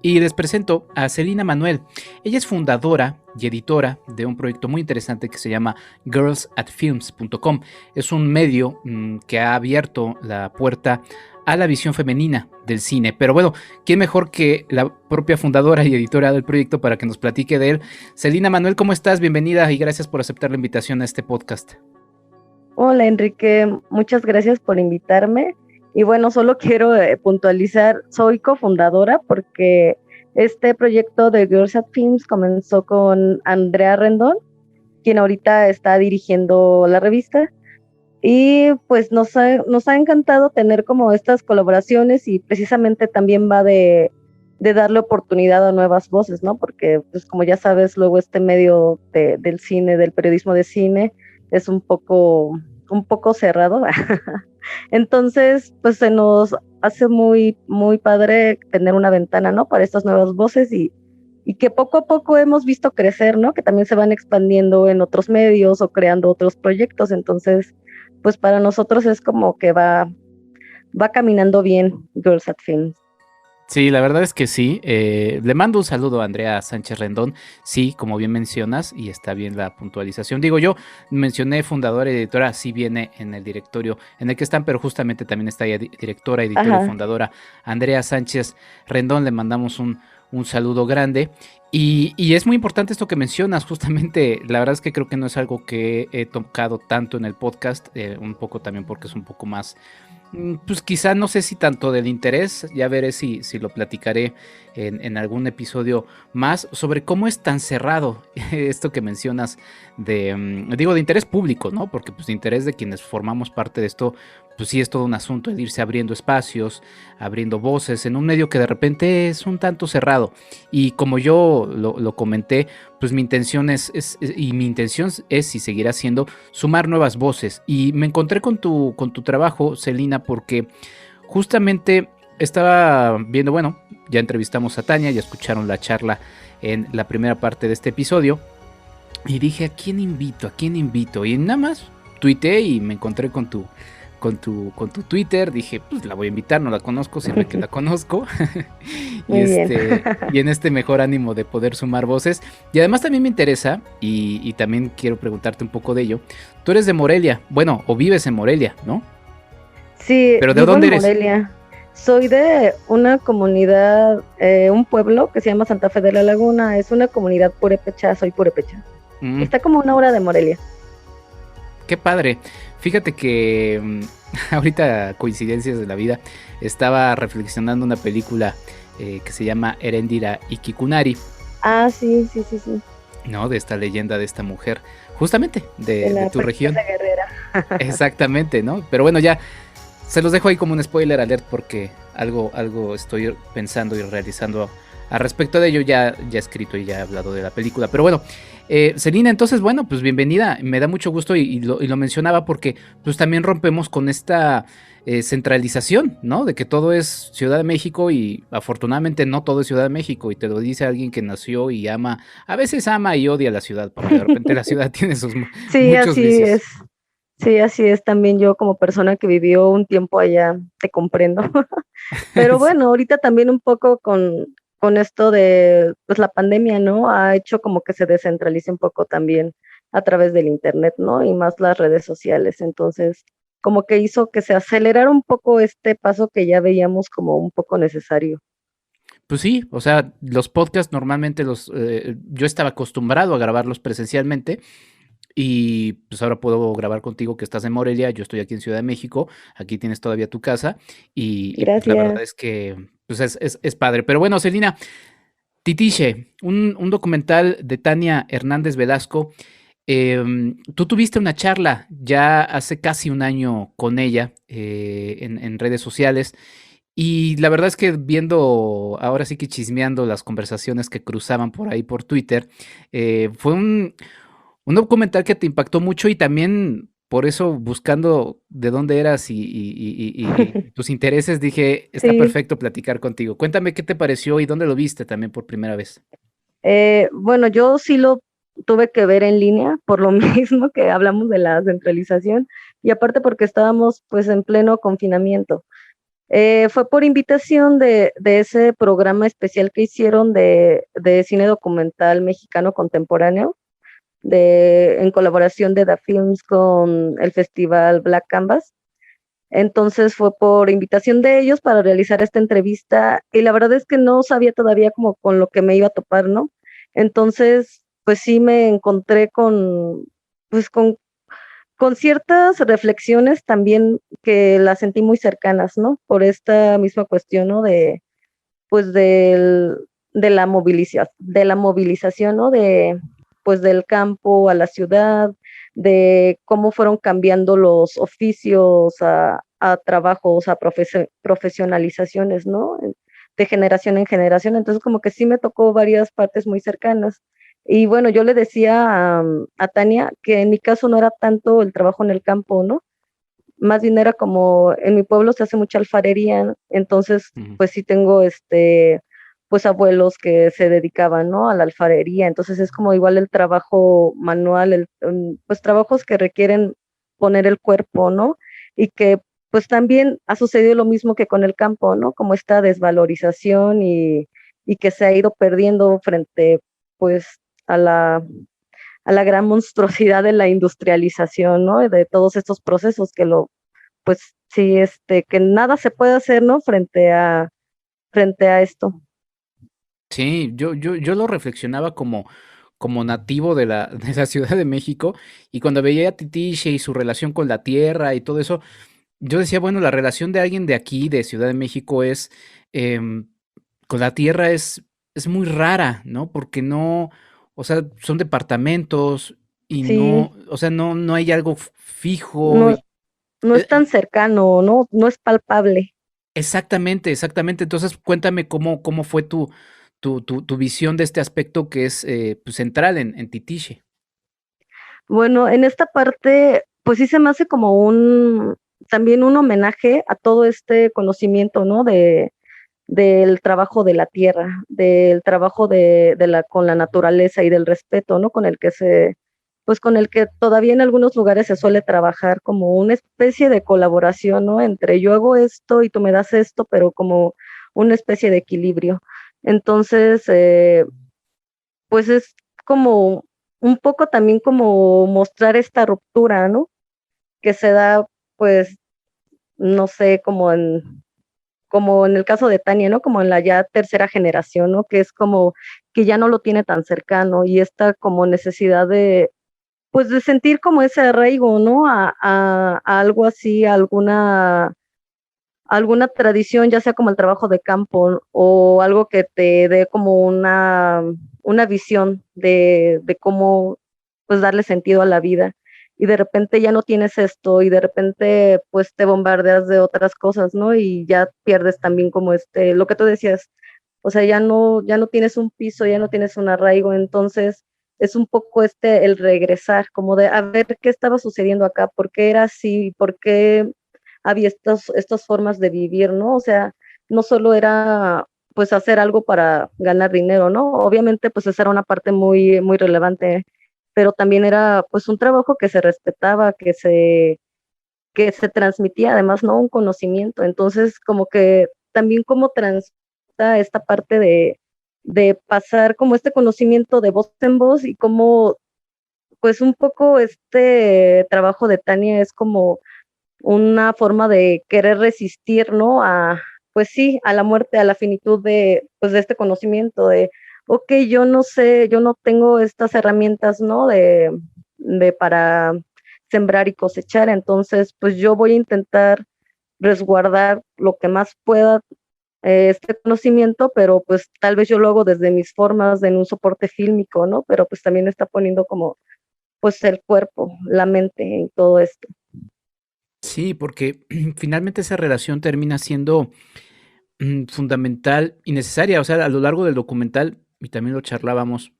Y les presento a Celina Manuel. Ella es fundadora y editora de un proyecto muy interesante que se llama girlsatfilms.com. Es un medio que ha abierto la puerta a la visión femenina del cine. Pero bueno, ¿quién mejor que la propia fundadora y editora del proyecto para que nos platique de él? Celina Manuel, ¿cómo estás? Bienvenida y gracias por aceptar la invitación a este podcast. Hola Enrique, muchas gracias por invitarme. Y bueno, solo quiero puntualizar, soy cofundadora porque este proyecto de Girls at Films comenzó con Andrea Rendón, quien ahorita está dirigiendo la revista. Y pues nos ha encantado tener como estas colaboraciones y precisamente también va de darle oportunidad a nuevas voces, ¿no? Porque pues como ya sabes, luego este medio del cine, del periodismo de cine, es un poco cerrado Entonces, pues se nos hace muy, muy padre tener una ventana, ¿no? Para estas nuevas voces y que poco a poco hemos visto crecer, ¿no? Que también se van expandiendo en otros medios o creando otros proyectos. Entonces, pues para nosotros es como que va caminando bien Girls at Films. Sí, la verdad es que sí. Le mando un saludo a Andrea Sánchez Rendón. Sí, como bien mencionas, y está bien la puntualización. Digo, yo mencioné fundadora y editora, sí viene en el directorio en el que están, pero justamente también está ella, directora, editora y fundadora Andrea Sánchez Rendón. Le mandamos un saludo grande. Y es muy importante esto que mencionas, justamente, la verdad es que creo que no es algo que he tocado tanto en el podcast, un poco también porque es un poco más, pues quizá no sé si tanto del interés, ya veré si lo platicaré en algún episodio más, sobre cómo es tan cerrado esto que mencionas digo, de interés público, ¿no? Porque pues de interés de quienes formamos parte de esto, pues sí es todo un asunto el irse abriendo espacios, abriendo voces en un medio que de repente es un tanto cerrado. Y como yo lo comenté, pues mi intención y mi intención es y seguirá siendo sumar nuevas voces. Y me encontré con tu trabajo, Celina, porque justamente estaba viendo, bueno, ya entrevistamos a Tania, ya escucharon la charla en la primera parte de este episodio. Y dije, ¿a quién invito? ¿A quién invito? Y nada más tuiteé y me encontré con tu Twitter. Dije, pues la voy a invitar, no la conozco, sirve que la conozco. Y en este mejor ánimo de poder sumar voces. Y además también me interesa, y también quiero preguntarte un poco de ello. Tú eres de Morelia, bueno, o vives en Morelia, ¿no? Sí, ¿pero de dónde eres? Morelia. Soy de una comunidad, un pueblo que se llama Santa Fe de la Laguna. Es una comunidad purépecha, soy purépecha. Está como 1 hora de Morelia. Qué padre. Fíjate que ahorita, coincidencias de la vida, estaba reflexionando una película que se llama Erendira Ikikunari. Ah, sí. No, de esta leyenda de esta mujer, justamente de tu región. Guerrera. Exactamente, ¿no? Pero bueno, ya se los dejo ahí como un spoiler alert porque algo estoy pensando y realizando al respecto de ello. Ya he escrito y ya he hablado de la película. Pero bueno, Celina, entonces, bueno, pues bienvenida. Me da mucho gusto y lo mencionaba porque pues también rompemos con esta centralización, ¿no? De que todo es Ciudad de México y afortunadamente no todo es Ciudad de México, y te lo dice alguien que nació y ama, a veces ama y odia la ciudad, porque de repente la ciudad tiene sus sí, muchos así vicios. Es. Sí, así es. También yo como persona que vivió un tiempo allá, te comprendo. Pero bueno, ahorita también un poco con esto de pues la pandemia, ¿no? Ha hecho como que se descentralice un poco también a través del internet, ¿no? Y más las redes sociales. Entonces, como que hizo que se acelerara un poco este paso que ya veíamos como un poco necesario. Pues sí, o sea, los podcasts normalmente yo estaba acostumbrado a grabarlos presencialmente. Y pues ahora puedo grabar contigo que estás en Morelia, yo estoy aquí en Ciudad de México, aquí tienes todavía tu casa y pues la verdad es que pues es padre. Pero bueno, Celina, Titiche, un documental de Tania Hernández Velasco. Tú tuviste una charla ya hace casi un año con ella en redes sociales. Y la verdad es que viendo, ahora sí que chismeando las conversaciones que cruzaban por ahí por Twitter, fue un documental que te impactó mucho y también por eso buscando de dónde eras y tus intereses, dije, está perfecto platicar contigo. Cuéntame qué te pareció y dónde lo viste también por primera vez. Bueno, yo sí lo tuve que ver en línea, por lo mismo que hablamos de la centralización y aparte porque estábamos pues en pleno confinamiento. Fue por invitación de ese programa especial que hicieron de cine documental mexicano contemporáneo, en colaboración de The Films con el festival Black Canvas. Entonces fue por invitación de ellos para realizar esta entrevista y la verdad es que no sabía todavía como con lo que me iba a topar, ¿no? Entonces, pues sí me encontré con ciertas reflexiones también que las sentí muy cercanas, ¿no? Por esta misma cuestión, ¿no? Pues de la movilización, ¿no? Pues del campo a la ciudad, de cómo fueron cambiando los oficios a trabajos, a profesionalizaciones, ¿no? De generación en generación. Entonces como que sí me tocó varias partes muy cercanas. Y bueno, yo le decía a Tania que en mi caso no era tanto el trabajo en el campo, ¿no? más bien era como, en mi pueblo se hace mucha alfarería, entonces Ujú. pues sí tengo pues abuelos que se dedicaban, ¿no? A la alfarería, entonces es como igual el trabajo manual, pues trabajos que requieren poner el cuerpo, ¿no? Y que pues también ha sucedido lo mismo que con el campo, ¿no? Como esta desvalorización y que se ha ido perdiendo frente pues a la gran monstruosidad de la industrialización, ¿no? De todos estos procesos pues sí, que nada se puede hacer, ¿no? Frente a esto. Sí, yo lo reflexionaba como nativo de la, de la Ciudad de México, y cuando veía a Titiche y su relación con la tierra y todo eso, yo decía, bueno, la relación de alguien de aquí, de Ciudad de México, em, con la tierra es muy rara, ¿no? Porque no, o sea, son departamentos y Sí, no, o sea, no hay algo fijo. no, no es tan cercano, ¿no? No es palpable. Exactamente, exactamente. Entonces, cuéntame cómo fue tu visión de este aspecto que es pues, central en Titiche. Bueno, en esta parte, pues sí se me hace como también un homenaje a todo este conocimiento, ¿no? Del trabajo de la tierra, del trabajo con la naturaleza y del respeto, ¿no? Pues con el que todavía en algunos lugares se suele trabajar como una especie de colaboración, ¿no? Entre yo hago esto y tú me das esto, pero como una especie de equilibrio. Entonces, pues es como un poco también como mostrar esta ruptura, ¿no? Que se da, pues, no sé, como en el caso de Tania, ¿no? Como en la ya tercera generación, ¿no? Que es como que ya no lo tiene tan cercano y esta como necesidad pues de sentir como ese arraigo, ¿no? A algo así, a alguna tradición, ya sea como el trabajo de campo o algo que te dé como una visión de cómo pues darle sentido a la vida. Y de repente ya no tienes esto y de repente pues te bombardeas de otras cosas, ¿no? Y ya pierdes también como lo que tú decías, o sea, ya no tienes un piso, ya no tienes un arraigo, entonces es un poco el regresar, como de a ver qué estaba sucediendo acá, por qué era así, por qué había estas formas de vivir, ¿no? O sea, no solo era pues hacer algo para ganar dinero, ¿no? Obviamente pues esa era una parte muy, muy relevante, pero también era pues un trabajo que se respetaba, que se transmitía además, ¿no? Un conocimiento. Entonces, como que también como transita esta parte de pasar como este conocimiento de voz en voz y como pues un poco este trabajo de Tania es como una forma de querer resistir, ¿no? Pues sí, a la muerte, a la finitud pues de este conocimiento, ok, yo no sé, yo no tengo estas herramientas, ¿no? Para sembrar y cosechar, entonces, pues yo voy a intentar resguardar lo que más pueda este conocimiento, pero pues tal vez yo lo hago desde mis formas, en un soporte fílmico, ¿no? Pero pues también está poniendo como, pues el cuerpo, la mente y todo esto. Sí, porque finalmente esa relación termina siendo fundamental y necesaria. O sea, a lo largo del documental, y también lo charlábamos,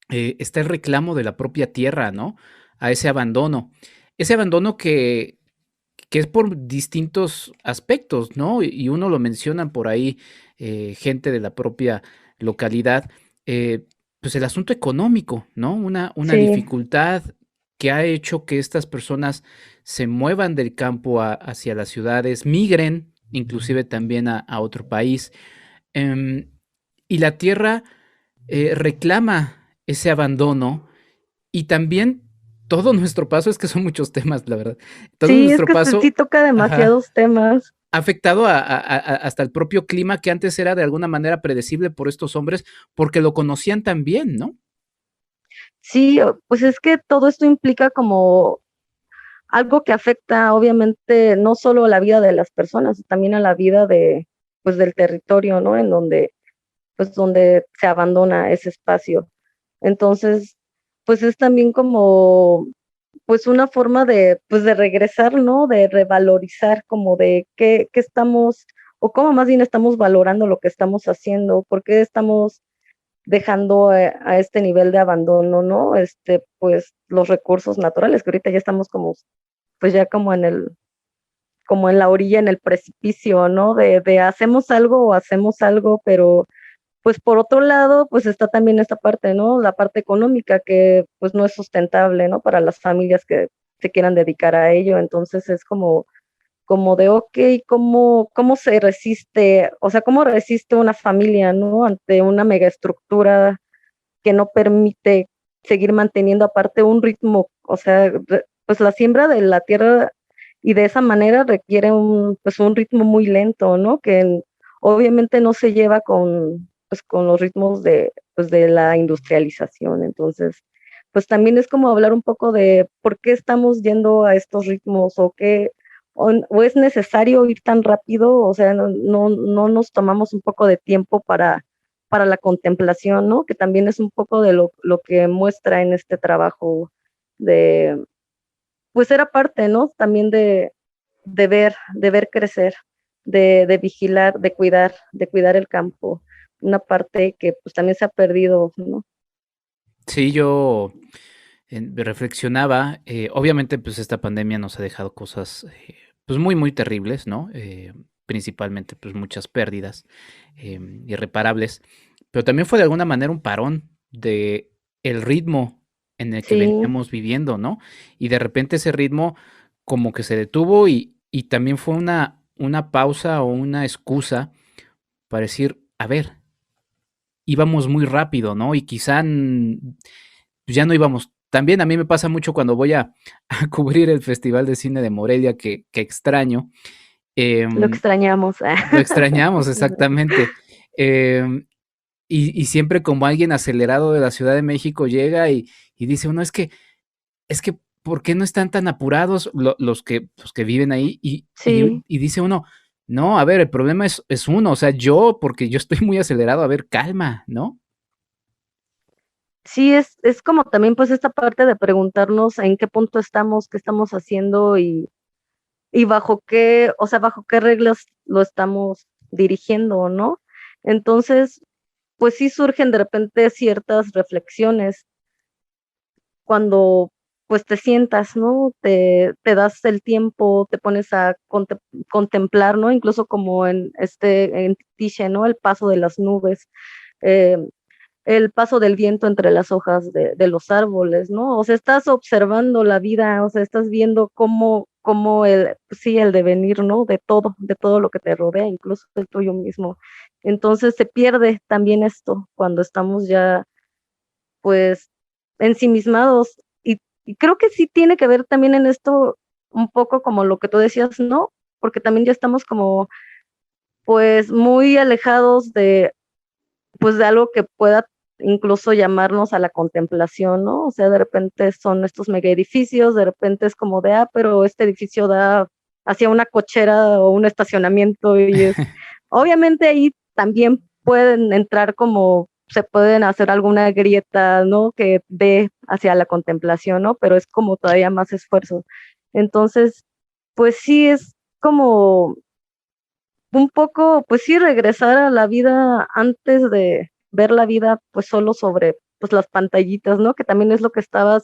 está el reclamo de la propia tierra, ¿no? A ese abandono. Ese abandono que es por distintos aspectos, ¿no? Y uno lo mencionan por ahí, gente de la propia localidad, pues el asunto económico, ¿no? Una Sí, dificultad que ha hecho que estas personas se muevan del campo hacia las ciudades, migren inclusive también a otro país. em, y la tierra reclama ese abandono, y también todo nuestro paso, es que son muchos temas, la verdad. Todo sí, es nuestro que sí paso, toca ajá, demasiados temas. ha afectado hasta el propio clima, que antes era de alguna manera predecible por estos hombres, porque lo conocían tan bien, ¿no? Sí, pues es que todo esto implica como algo que afecta obviamente no solo a la vida de las personas, también a la vida pues del territorio, ¿no? Donde se abandona ese espacio. Entonces, pues es también como, pues una forma pues de regresar, ¿no? De revalorizar, como de qué estamos, o cómo más bien estamos valorando lo que estamos haciendo, por qué estamos dejando a este nivel de abandono, ¿no? Pues los recursos naturales, que ahorita ya estamos como, pues ya como como en la orilla, en el precipicio, ¿no? De hacemos algo o hacemos algo, pero pues por otro lado, pues está también esta parte, ¿no? La parte económica que pues no es sustentable, ¿no? Para las familias que se quieran dedicar a ello. Entonces es como de, ok, ¿cómo se resiste? O sea, ¿cómo resiste una familia, ¿no? Ante una megaestructura que no permite seguir manteniendo aparte un ritmo, o sea, pues la siembra de la tierra y de esa manera requiere pues un ritmo muy lento, ¿no? Que obviamente no se lleva pues con los ritmos pues de la industrialización. Entonces, pues también es como hablar un poco de por qué estamos yendo a estos ritmos o es necesario ir tan rápido, o sea, no nos tomamos un poco de tiempo para la contemplación, ¿no? Que también es un poco de lo que muestra en este trabajo de, pues era parte, ¿no? También de ver crecer, de vigilar, de cuidar el campo, una parte que pues también se ha perdido, ¿no? Sí, yo reflexionaba, obviamente pues esta pandemia nos ha dejado cosas pues muy muy terribles, ¿no? Principalmente pues muchas pérdidas irreparables, pero también fue de alguna manera un parón de el ritmo en el que Sí, veníamos viviendo, ¿no? Y de repente ese ritmo como que se detuvo y también fue una pausa o una excusa para decir, a ver, íbamos muy rápido, ¿no? Y quizá ya no íbamos tan bien. A mí me pasa mucho cuando voy a cubrir el Festival de Cine de Morelia que extraño. lo Em, extrañamos. lo extrañamos, exactamente. Em, y siempre como alguien acelerado de la Ciudad de México llega y dice uno, es que, ¿por qué no están tan apurados los que viven ahí? Sí, Y dice uno, no, a ver, el problema es uno, o sea, yo, porque yo estoy muy acelerado, a ver, calma, ¿no? sí, es como también pues esta parte de preguntarnos en qué punto estamos, qué estamos haciendo y bajo qué, o sea, bajo qué reglas lo estamos dirigiendo, ¿no? Entonces, pues sí surgen de repente ciertas reflexiones cuando pues te sientas, ¿no? Te das el tiempo, te pones a contemplar, ¿no? Incluso como en Tiche, ¿no? El paso de las nubes, eh, el paso del viento entre las hojas de los árboles, ¿no? O sea, estás observando la vida, o sea, estás viendo cómo sí, el devenir, ¿no? De todo lo que te rodea, incluso el tuyo mismo. Entonces se pierde también esto cuando estamos ya, pues, ensimismados. Y creo que sí tiene que ver también en esto un poco como lo que tú decías, ¿no? Porque también ya estamos como, pues, muy alejados pues de algo que pueda incluso llamarnos a la contemplación, ¿no? O sea, de repente son estos mega edificios, de repente es como de, pero este edificio da hacia una cochera o un estacionamiento obviamente ahí también pueden entrar como, se pueden hacer alguna grieta, ¿no? Que dé hacia la contemplación, ¿no? Pero es como todavía más esfuerzo. Entonces, pues sí es como un poco, pues sí, regresar a la vida antes de ver la vida, pues solo sobre pues las pantallitas, ¿no? Que también es lo que estaba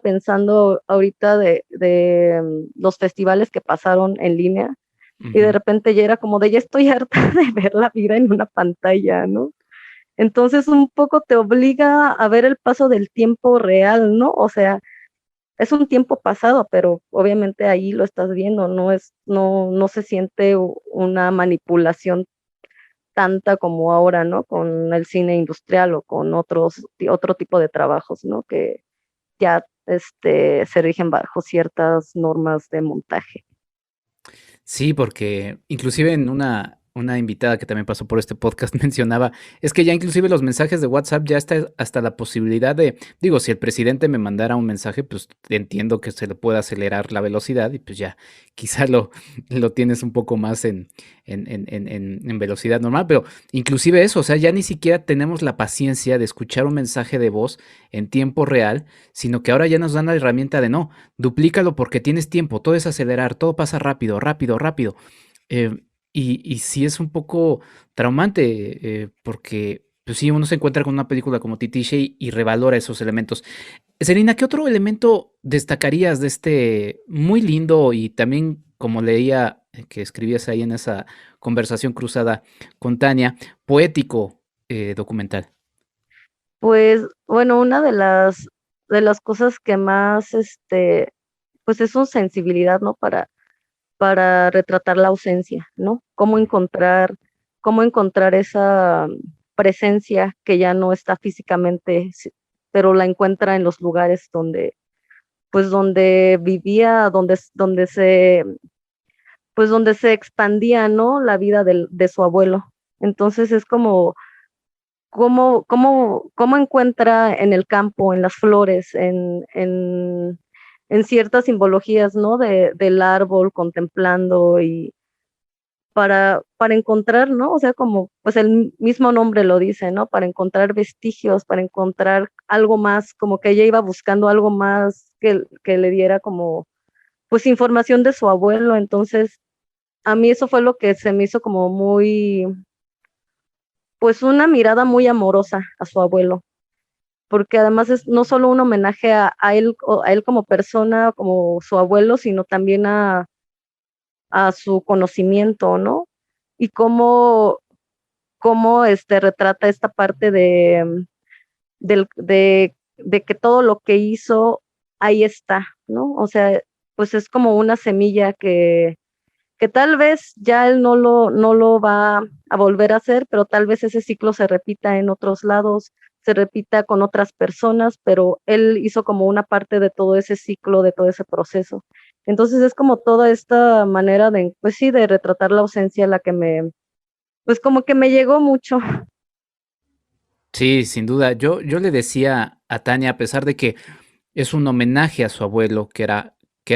pensando ahorita los festivales que pasaron en línea, y de Ujú. repente ya era como de ya estoy harta de ver la vida en una pantalla, ¿no? Entonces un poco te obliga a ver el paso del tiempo real, ¿no? O sea, es un tiempo pasado, pero obviamente ahí lo estás viendo, no se siente una manipulación tanta como ahora, ¿no? Con el cine industrial o con otro tipo de trabajos, ¿no? Que ya se rigen bajo ciertas normas de montaje. Sí, porque inclusive en una invitada que también pasó por este podcast mencionaba, es que ya inclusive los mensajes de WhatsApp ya está hasta la posibilidad de, digo, si el presidente me mandara un mensaje, pues entiendo que se le puede acelerar la velocidad y pues ya quizá lo tienes un poco más en velocidad normal, pero inclusive eso, o sea, ya ni siquiera tenemos la paciencia de escuchar un mensaje de voz en tiempo real, sino que ahora ya nos dan la herramienta de no. Duplícalo porque tienes tiempo, todo es acelerar, todo pasa rápido, rápido, rápido. Eh, y sí es un poco traumante, porque pues sí, uno se encuentra con una película como Titiche y revalora esos elementos. Selina, ¿qué otro elemento destacarías de este muy lindo y también, como leía que escribías ahí en esa conversación cruzada con Tania, poético documental? Pues bueno, una de las cosas que más, pues es su sensibilidad, ¿no? Para retratar la ausencia, ¿no? Cómo encontrar esa presencia que ya no está físicamente, pero la encuentra en los lugares donde, pues donde vivía, pues donde se expandía, ¿no? La vida de su abuelo. Entonces es como cómo encuentra en el campo, en las flores, en ciertas simbologías, ¿no? Del árbol contemplando y para encontrar, ¿no? O sea, como pues el mismo nombre lo dice, ¿no? Para encontrar vestigios, para encontrar algo más, como que ella iba buscando algo más que le diera como, pues información de su abuelo. Entonces, a mí eso fue lo que se me hizo como muy, pues una mirada muy amorosa a su abuelo, porque además es no solo un homenaje a él como persona, como su abuelo, sino también a su conocimiento, ¿no? Y cómo retrata esta parte de que todo lo que hizo ahí está, ¿no? O sea, pues es como una semilla que tal vez ya él no lo va a volver a hacer, pero tal vez ese ciclo se repita en otros lados, se repita con otras personas, pero él hizo como una parte de todo ese ciclo, de todo ese proceso. Entonces es como toda esta manera de, pues sí, de retratar la ausencia la que pues como que me llegó mucho. Sí, sin duda. Yo le decía a Tania, a pesar de que es un homenaje a su abuelo, que era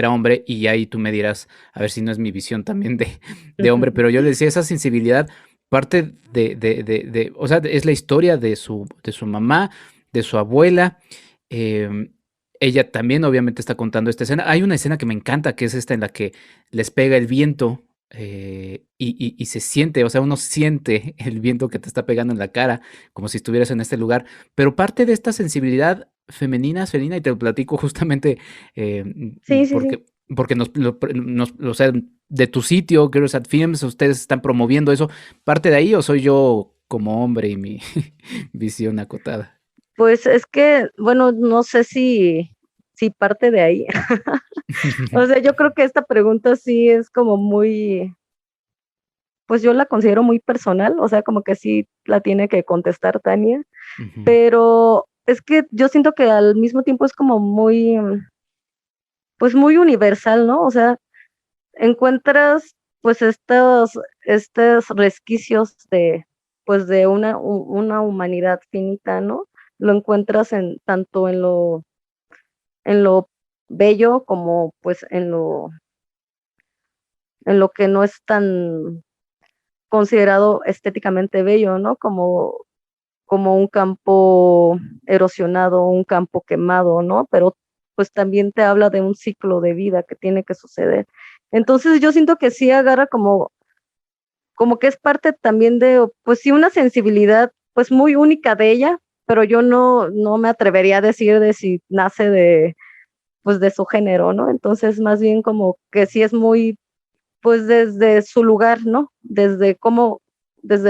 hombre, y ahí tú me dirás, a ver si no es mi visión también de hombre, pero yo le decía, esa sensibilidad parte o sea, es la historia de su mamá, de su abuela. em, Ella también obviamente está contando esta escena. Hay una escena que me encanta, que es esta en la que les pega el viento y se siente, o sea, uno siente el viento que te está pegando en la cara, como si estuvieras en este lugar, pero parte de esta sensibilidad femenina, Selina, y te lo platico justamente Sí, sí, sí. porque o sea, de tu sitio, Girls at Films, ustedes están promoviendo eso, ¿parte de ahí o soy yo como hombre y mi visión acotada? Pues es que, bueno, no sé si parte de ahí. O sea, yo creo que esta pregunta sí es como muy, pues yo la considero muy personal, o sea, como que sí la tiene que contestar Tania, Ujú. pero es que yo siento que al mismo tiempo es como muy, pues muy universal, ¿no? O sea, encuentras pues estos resquicios pues de una humanidad finita, ¿no? Lo encuentras tanto en lo bello como pues en lo que no es tan considerado estéticamente bello, ¿no? Como un campo erosionado, un campo quemado, ¿no? Pero pues también te habla de un ciclo de vida que tiene que suceder. Entonces yo siento que sí agarra como que es parte también de, pues sí, una sensibilidad pues muy única de ella, pero yo no me atrevería a decir de si nace pues de su género, ¿no? Entonces más bien como que sí es muy, pues desde su lugar, ¿no? Desde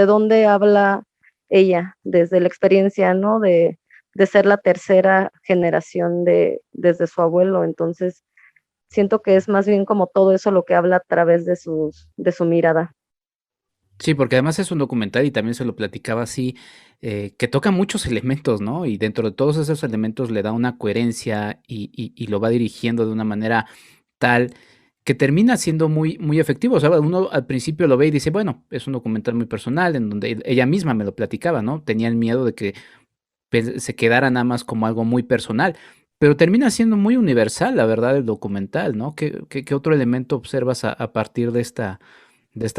dónde habla ella, desde la experiencia, ¿no? De ser la tercera generación desde su abuelo. Entonces, siento que es más bien como todo eso lo que habla a través de su mirada. Sí, porque además es un documental y también se lo platicaba así, que toca muchos elementos, ¿no? Y dentro de todos esos elementos le da una coherencia y lo va dirigiendo de una manera tal que termina siendo muy, muy efectivo. O sea, uno al principio lo ve y dice, bueno, es un documental muy personal, en donde ella misma me lo platicaba, ¿no? Tenía el miedo de que se quedara nada más como algo muy personal, pero termina siendo muy universal, la verdad, el documental, ¿no? ¿Qué otro elemento observas a partir de esta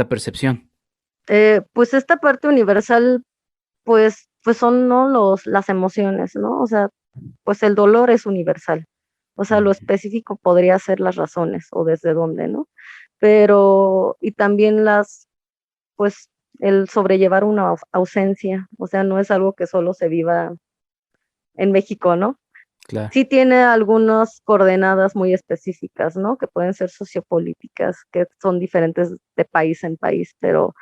percepción? Pues esta parte universal, pues son, ¿no? Las emociones, ¿no? O sea, pues el dolor es universal. O sea, lo Ujú. específico podría ser las razones o desde dónde, ¿no? Pero, y también pues el sobrellevar una ausencia, o sea, no es algo que solo se viva en México, ¿no? Claro. Sí tiene algunas coordenadas muy específicas, ¿no? Que pueden ser sociopolíticas, que son diferentes de país en país, pero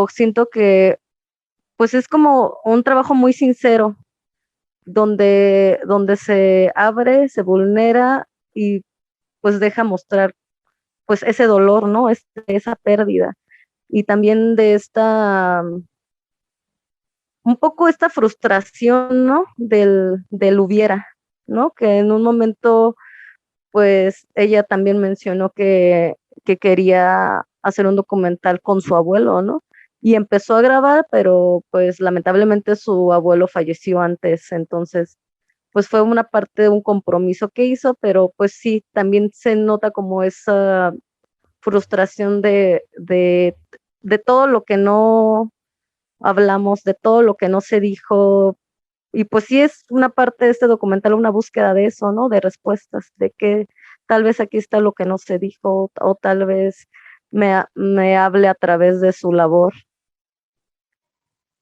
siento que pues es como un trabajo muy sincero, donde se abre, se vulnera y pues deja mostrar pues ese dolor, ¿no? Esa pérdida. Y también de un poco esta frustración, ¿no? Del hubiera, ¿no? Que en un momento, pues ella también mencionó que quería hacer un documental con su abuelo, ¿no? Y empezó a grabar, pero pues lamentablemente su abuelo falleció antes, entonces pues fue una parte de un compromiso que hizo, pero pues sí, también se nota como esa frustración de todo lo que no hablamos, de todo lo que no se dijo, y pues sí es una parte de este documental, una búsqueda de eso, ¿no? De respuestas, de que tal vez aquí está lo que no se dijo, o tal vez me hable a través de su labor.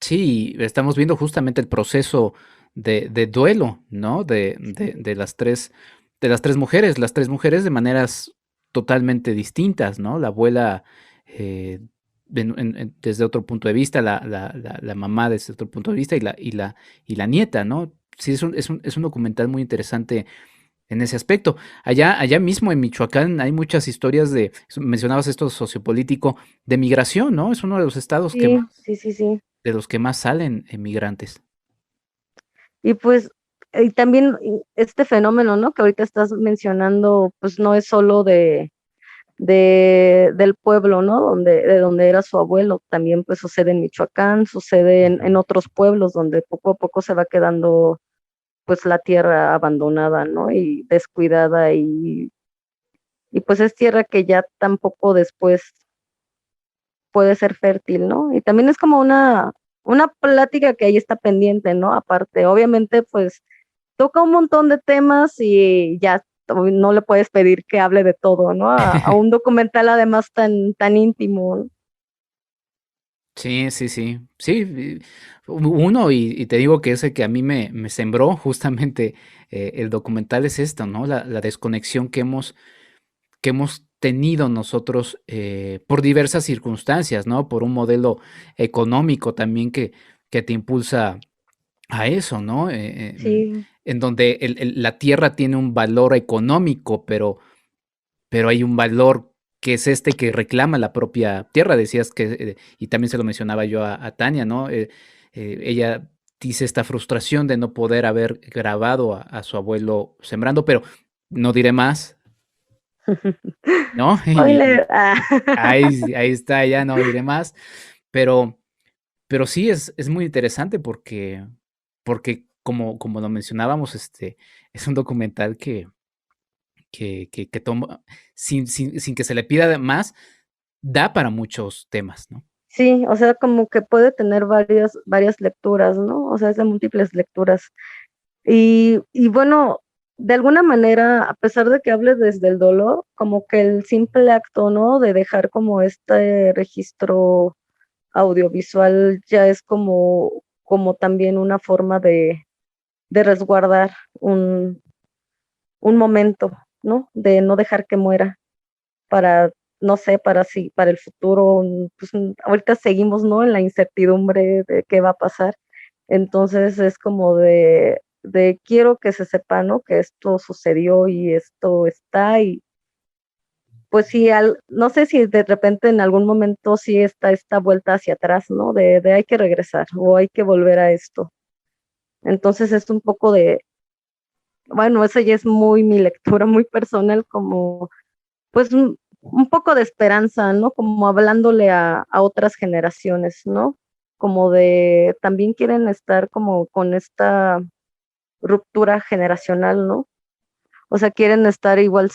Sí, estamos viendo justamente el proceso de duelo, ¿no? De las tres mujeres de maneras totalmente distintas, ¿no? La abuela desde otro punto de vista, la mamá desde otro punto de vista y la nieta, ¿no? Sí, es un documental muy interesante en ese aspecto. Allá mismo en Michoacán hay muchas historias mencionabas esto sociopolítico, de migración, ¿no? Es uno de los estados Sí, sí, sí, sí. de los que más salen emigrantes. Y pues, y también este fenómeno, ¿no? Que ahorita estás mencionando, pues no es solo del pueblo, ¿no? De donde era su abuelo, también pues sucede en Michoacán, sucede en otros pueblos donde poco a poco se va quedando pues la tierra abandonada, ¿no? Y descuidada y pues es tierra que ya tampoco después puede ser fértil, ¿no? Y también es como una plática que ahí está pendiente, ¿no? Aparte, obviamente, pues toca un montón de temas y ya no le puedes pedir que hable de todo, ¿no? A un documental además tan íntimo, ¿no? Sí, sí, sí. Sí, uno, y te digo que ese que a mí me sembró justamente el documental es esto, ¿no? La desconexión que hemos tenido nosotros por diversas circunstancias, ¿no? Por un modelo económico también que te impulsa a eso, ¿no? Sí, En donde la tierra tiene un valor económico, pero hay un valor que es este que reclama la propia tierra. Decías que, y también se lo mencionaba yo a Tania, ¿no? Ella dice esta frustración de no poder haber grabado a su abuelo sembrando, pero no diré más, ¿no? Y spoiler. Ah. ahí está, ya no diré más, pero, pero sí es muy interesante porque como lo mencionábamos, es un documental que toma, sin que se le pida más, da para muchos temas, ¿no? Sí, o sea, como que puede tener varias lecturas, ¿no? O sea, es de múltiples lecturas. Y bueno, de alguna manera, a pesar de que hable desde el dolor, como que el simple acto, ¿no? De dejar como este registro audiovisual ya es como también una forma de resguardar un momento, ¿no? De no dejar que muera para, no sé, para el futuro, pues ahorita seguimos, ¿no? En la incertidumbre de qué va a pasar. Entonces es como de quiero que se sepa, ¿no? Que esto sucedió y esto está y pues sí, no sé si de repente en algún momento sí está esta vuelta hacia atrás, ¿no? De hay que regresar o hay que volver a esto. Entonces es un poco bueno, eso ya es muy mi lectura, muy personal, como pues un poco de esperanza, ¿no? Como hablándole a otras generaciones, ¿no? Como de también quieren estar como con esta ruptura generacional, ¿no? O sea, quieren estar igual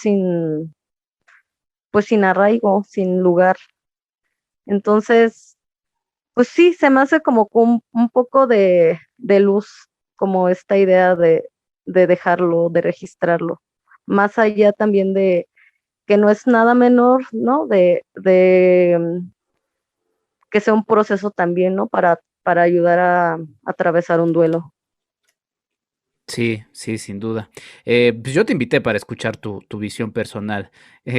pues sin arraigo, sin lugar. Entonces, pues sí, se me hace como un poco de luz, como esta idea de dejarlo, de registrarlo. Más allá también de que no es nada menor, ¿no? De que sea un proceso también, ¿no? Para ayudar a atravesar un duelo. Sí, sí, sin duda. Pues yo te invité para escuchar tu visión personal,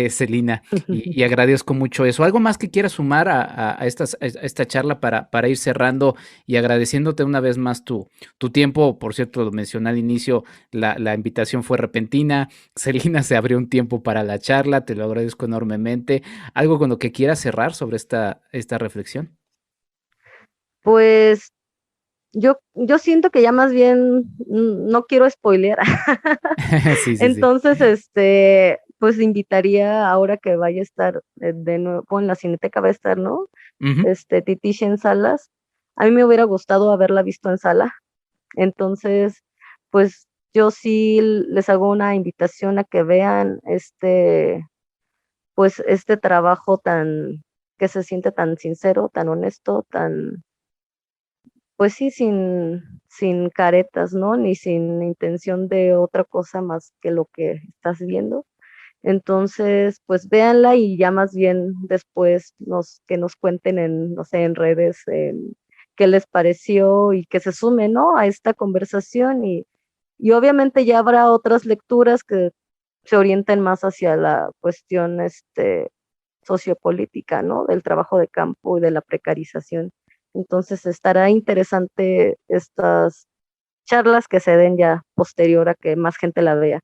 Celina, y agradezco mucho eso. ¿Algo más que quieras sumar a esta charla para ir cerrando y agradeciéndote una vez más tu tiempo? Por cierto, lo mencioné al inicio, la invitación fue repentina. Celina se abrió un tiempo para la charla, te lo agradezco enormemente. ¿Algo con lo que quieras cerrar sobre esta reflexión? Pues yo siento que ya más bien no quiero spoilear. Sí, sí, sí. Entonces, pues invitaría ahora que vaya a estar de nuevo en la Cineteca, va a estar, ¿no? Ujú. Titiche en salas. A mí me hubiera gustado haberla visto en sala. Entonces, pues yo sí les hago una invitación a que vean pues este trabajo que se siente tan sincero, tan honesto, pues sí, sin caretas, ¿no? Ni sin intención de otra cosa más que lo que estás viendo. Entonces, pues véanla y ya más bien después que nos cuenten no sé, en redes, qué les pareció y que se sumen, ¿no? A esta conversación y obviamente ya habrá otras lecturas que se orienten más hacia la cuestión, sociopolítica, ¿no? Del trabajo de campo y de la precarización. Entonces estará interesante estas charlas que se den ya posterior a que más gente la vea.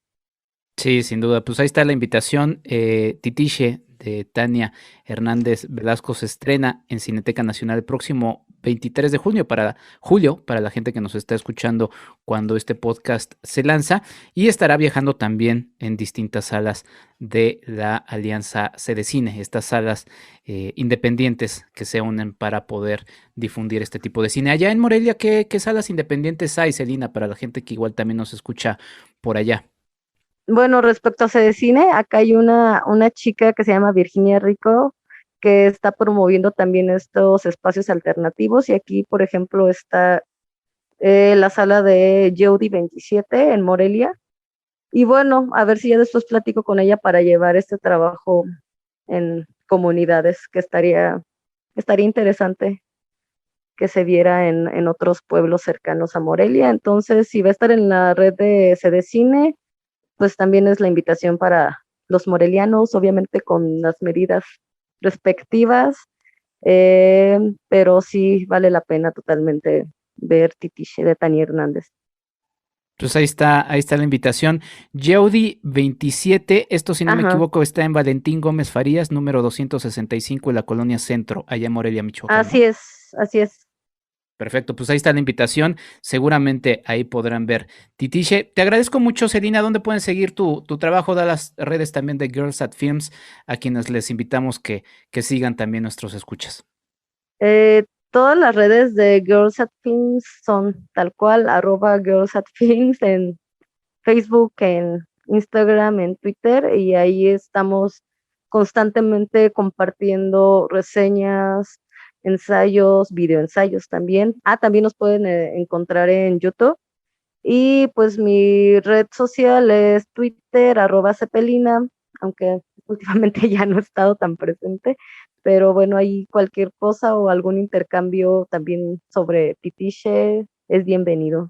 Sí, sin duda. Pues ahí está la invitación. Titiche de Tania Hernández Velasco se estrena en Cineteca Nacional el próximo 23 de junio julio, para la gente que nos está escuchando cuando este podcast se lanza, y estará viajando también en distintas salas de la Alianza Cedecine, estas salas independientes que se unen para poder difundir este tipo de cine. Allá en Morelia, ¿qué salas independientes hay, Celina, para la gente que igual también nos escucha por allá? Bueno, respecto a Cine, acá hay una chica que se llama Virginia Rico, que está promoviendo también estos espacios alternativos y aquí, por ejemplo, está la sala de Jody 27 en Morelia. Y bueno, a ver si ya después platico con ella para llevar este trabajo en comunidades, que estaría interesante que se viera en otros pueblos cercanos a Morelia. Entonces, si va a estar en la red de Cine, pues también es la invitación para los morelianos, obviamente con las medidas respectivas, pero sí vale la pena totalmente ver Titiche de Tania Hernández. Pues ahí está la invitación. Yeudi 27, esto si no me Ajá, equivoco está en Valentín Gómez Farías, número 265 en la colonia Centro, allá en Morelia, Michoacán, ¿no? así es. Perfecto, pues ahí está la invitación. Seguramente ahí podrán ver Titiche. Te agradezco mucho, Celina. ¿Dónde pueden seguir tu trabajo? Da las redes también de Girls at Films, a quienes les invitamos que sigan también nuestros escuchas. Todas las redes de Girls at Films son tal cual, @Girls at Films en Facebook, en Instagram, en Twitter, y ahí estamos constantemente compartiendo reseñas, ensayos, videoensayos también. También nos pueden encontrar en YouTube. Y pues mi red social es Twitter, @Cepelina, aunque últimamente ya no he estado tan presente, pero bueno, ahí cualquier cosa o algún intercambio también sobre Titiche es bienvenido.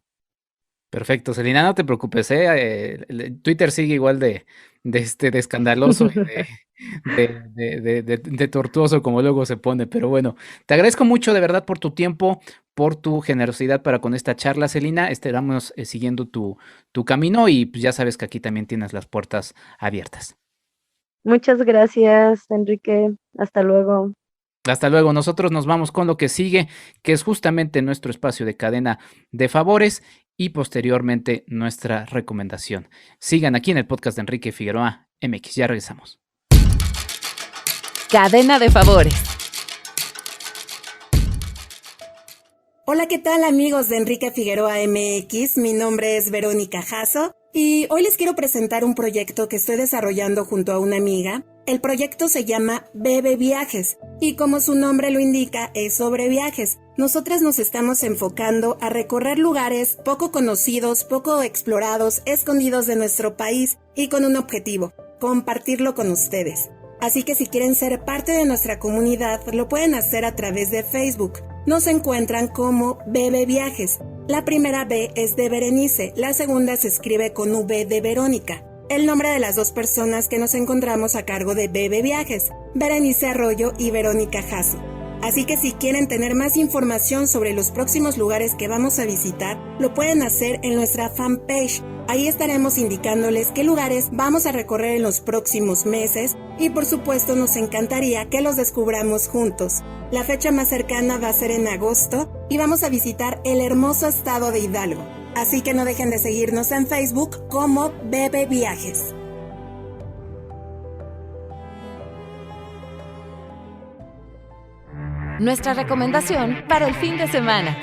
Perfecto, Celina, no te preocupes, Twitter sigue igual de escandaloso y de tortuoso como luego se pone, pero bueno, te agradezco mucho de verdad por tu tiempo, por tu generosidad para con esta charla, Celina. Estaremos siguiendo tu camino y pues ya sabes que aquí también tienes las puertas abiertas. Muchas gracias, Enrique. Hasta luego. Hasta luego, nosotros nos vamos con lo que sigue, que es justamente nuestro espacio de cadena de favores y posteriormente nuestra recomendación. Sigan aquí en el podcast de Enrique Figueroa MX, ya regresamos. Cadena de favores. Hola, ¿qué tal amigos de Enrique Figueroa MX? Mi nombre es Verónica Jasso y hoy les quiero presentar un proyecto que estoy desarrollando junto a una amiga. El proyecto se llama Bebe Viajes y como su nombre lo indica, es sobre viajes. Nosotras nos estamos enfocando a recorrer lugares poco conocidos, poco explorados, escondidos de nuestro país y con un objetivo, compartirlo con ustedes. Así que si quieren ser parte de nuestra comunidad, lo pueden hacer a través de Facebook. Nos encuentran como Bebe Viajes. La primera B es de Berenice, la segunda se escribe con V de Verónica. El nombre de las dos personas que nos encontramos a cargo de BB Viajes, Berenice Arroyo y Verónica Jasso. Así que si quieren tener más información sobre los próximos lugares que vamos a visitar, lo pueden hacer en nuestra fanpage. Ahí estaremos indicándoles qué lugares vamos a recorrer en los próximos meses y por supuesto nos encantaría que los descubramos juntos. La fecha más cercana va a ser en agosto y vamos a visitar el hermoso estado de Hidalgo. Así que no dejen de seguirnos en Facebook como BB Viajes. Nuestra recomendación para el fin de semana.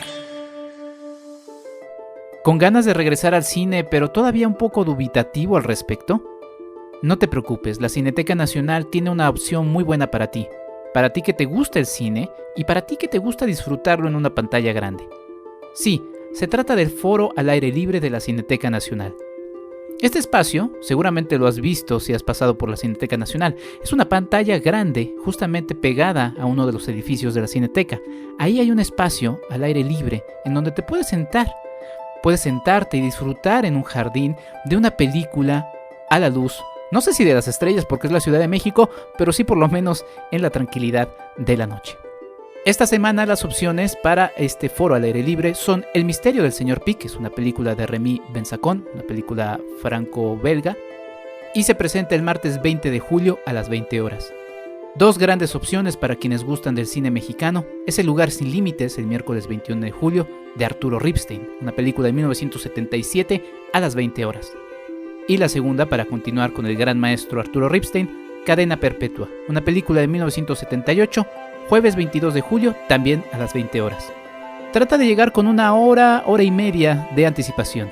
¿Con ganas de regresar al cine, pero todavía un poco dubitativo al respecto? No te preocupes, la Cineteca Nacional tiene una opción muy buena para ti que te gusta el cine y para ti que te gusta disfrutarlo en una pantalla grande. Sí, se trata del Foro al Aire Libre de la Cineteca Nacional. Este espacio, seguramente lo has visto si has pasado por la Cineteca Nacional, es una pantalla grande justamente pegada a uno de los edificios de la Cineteca. Ahí hay un espacio al aire libre en donde te puedes sentar. Puedes sentarte y disfrutar en un jardín de una película a la luz, no sé si de las estrellas porque es la Ciudad de México, pero sí por lo menos en la tranquilidad de la noche. Esta semana las opciones para este foro al aire libre son El misterio del señor Pi, que es una película de Remy Benzakón, una película franco-belga, y se presenta el martes 20 de julio a las 20 horas. Dos grandes opciones para quienes gustan del cine mexicano es El lugar sin límites, el miércoles 21 de julio, de Arturo Ripstein, una película de 1977 a las 20 horas. Y la segunda, para continuar con el gran maestro Arturo Ripstein, Cadena Perpetua, una película de 1978, jueves 22 de julio, también a las 20 horas. Trata de llegar con una hora y media de anticipación.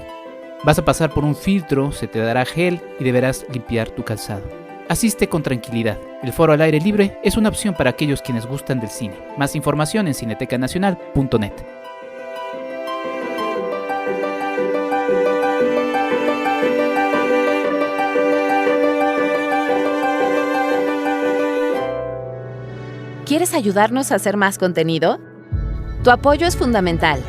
Vas a pasar por un filtro, se te dará gel y deberás limpiar tu calzado. Asiste con tranquilidad. El foro al aire libre es una opción para aquellos quienes gustan del cine. Más información en cinetecanacional.net. ¿Quieres ayudarnos a hacer más contenido? Tu apoyo es fundamental.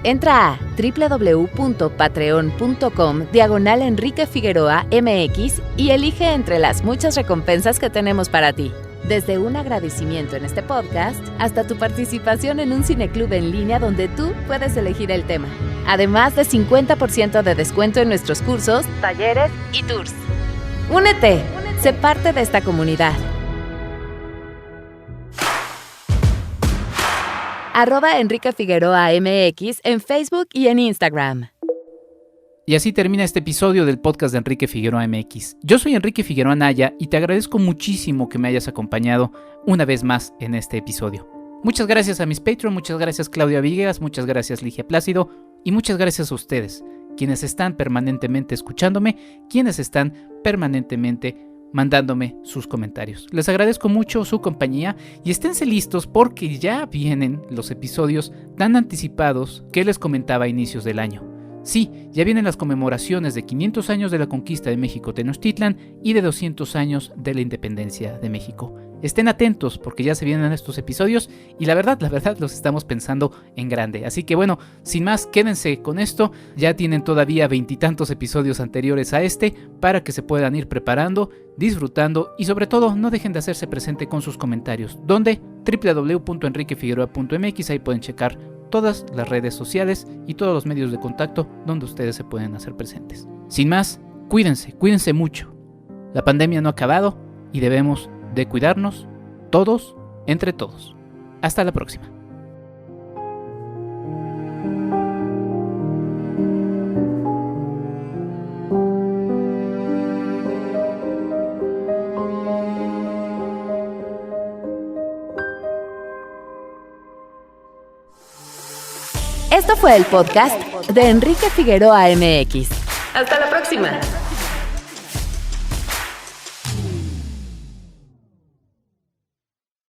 Entra a www.patreon.com/Enrique Figueroa MX y elige entre las muchas recompensas que tenemos para ti. Desde un agradecimiento en este podcast hasta tu participación en un cineclub en línea donde tú puedes elegir el tema. Además de 50% de descuento en nuestros cursos, talleres y tours. ¡Únete! Sé parte de esta comunidad. @Enrique Figueroa MX en Facebook y en Instagram. Y así termina este episodio del podcast de Enrique Figueroa MX. Yo soy Enrique Figueroa Naya y te agradezco muchísimo que me hayas acompañado una vez más en este episodio. Muchas gracias a mis Patreon, muchas gracias Claudia Villegas, muchas gracias Ligia Plácido y muchas gracias a ustedes, quienes están permanentemente escuchándome, quienes están permanentemente mandándome sus comentarios. Les agradezco mucho su compañía y esténse listos porque ya vienen los episodios tan anticipados que les comentaba a inicios del año. Sí, ya vienen las conmemoraciones de 500 años de la conquista de México Tenochtitlan y de 200 años de la independencia de México. Estén atentos porque ya se vienen estos episodios y la verdad los estamos pensando en grande. Así que bueno, sin más, quédense con esto. Ya tienen todavía 20 y tantos episodios anteriores a este para que se puedan ir preparando, disfrutando y sobre todo no dejen de hacerse presente con sus comentarios. ¿Dónde? www.enriquefigueroa.mx, ahí pueden checar todas las redes sociales y todos los medios de contacto donde ustedes se pueden hacer presentes. Sin más, cuídense mucho. La pandemia no ha acabado y debemos de cuidarnos todos, entre todos. Hasta la próxima. Esto fue el podcast de Enrique Figueroa MX. Hasta la próxima.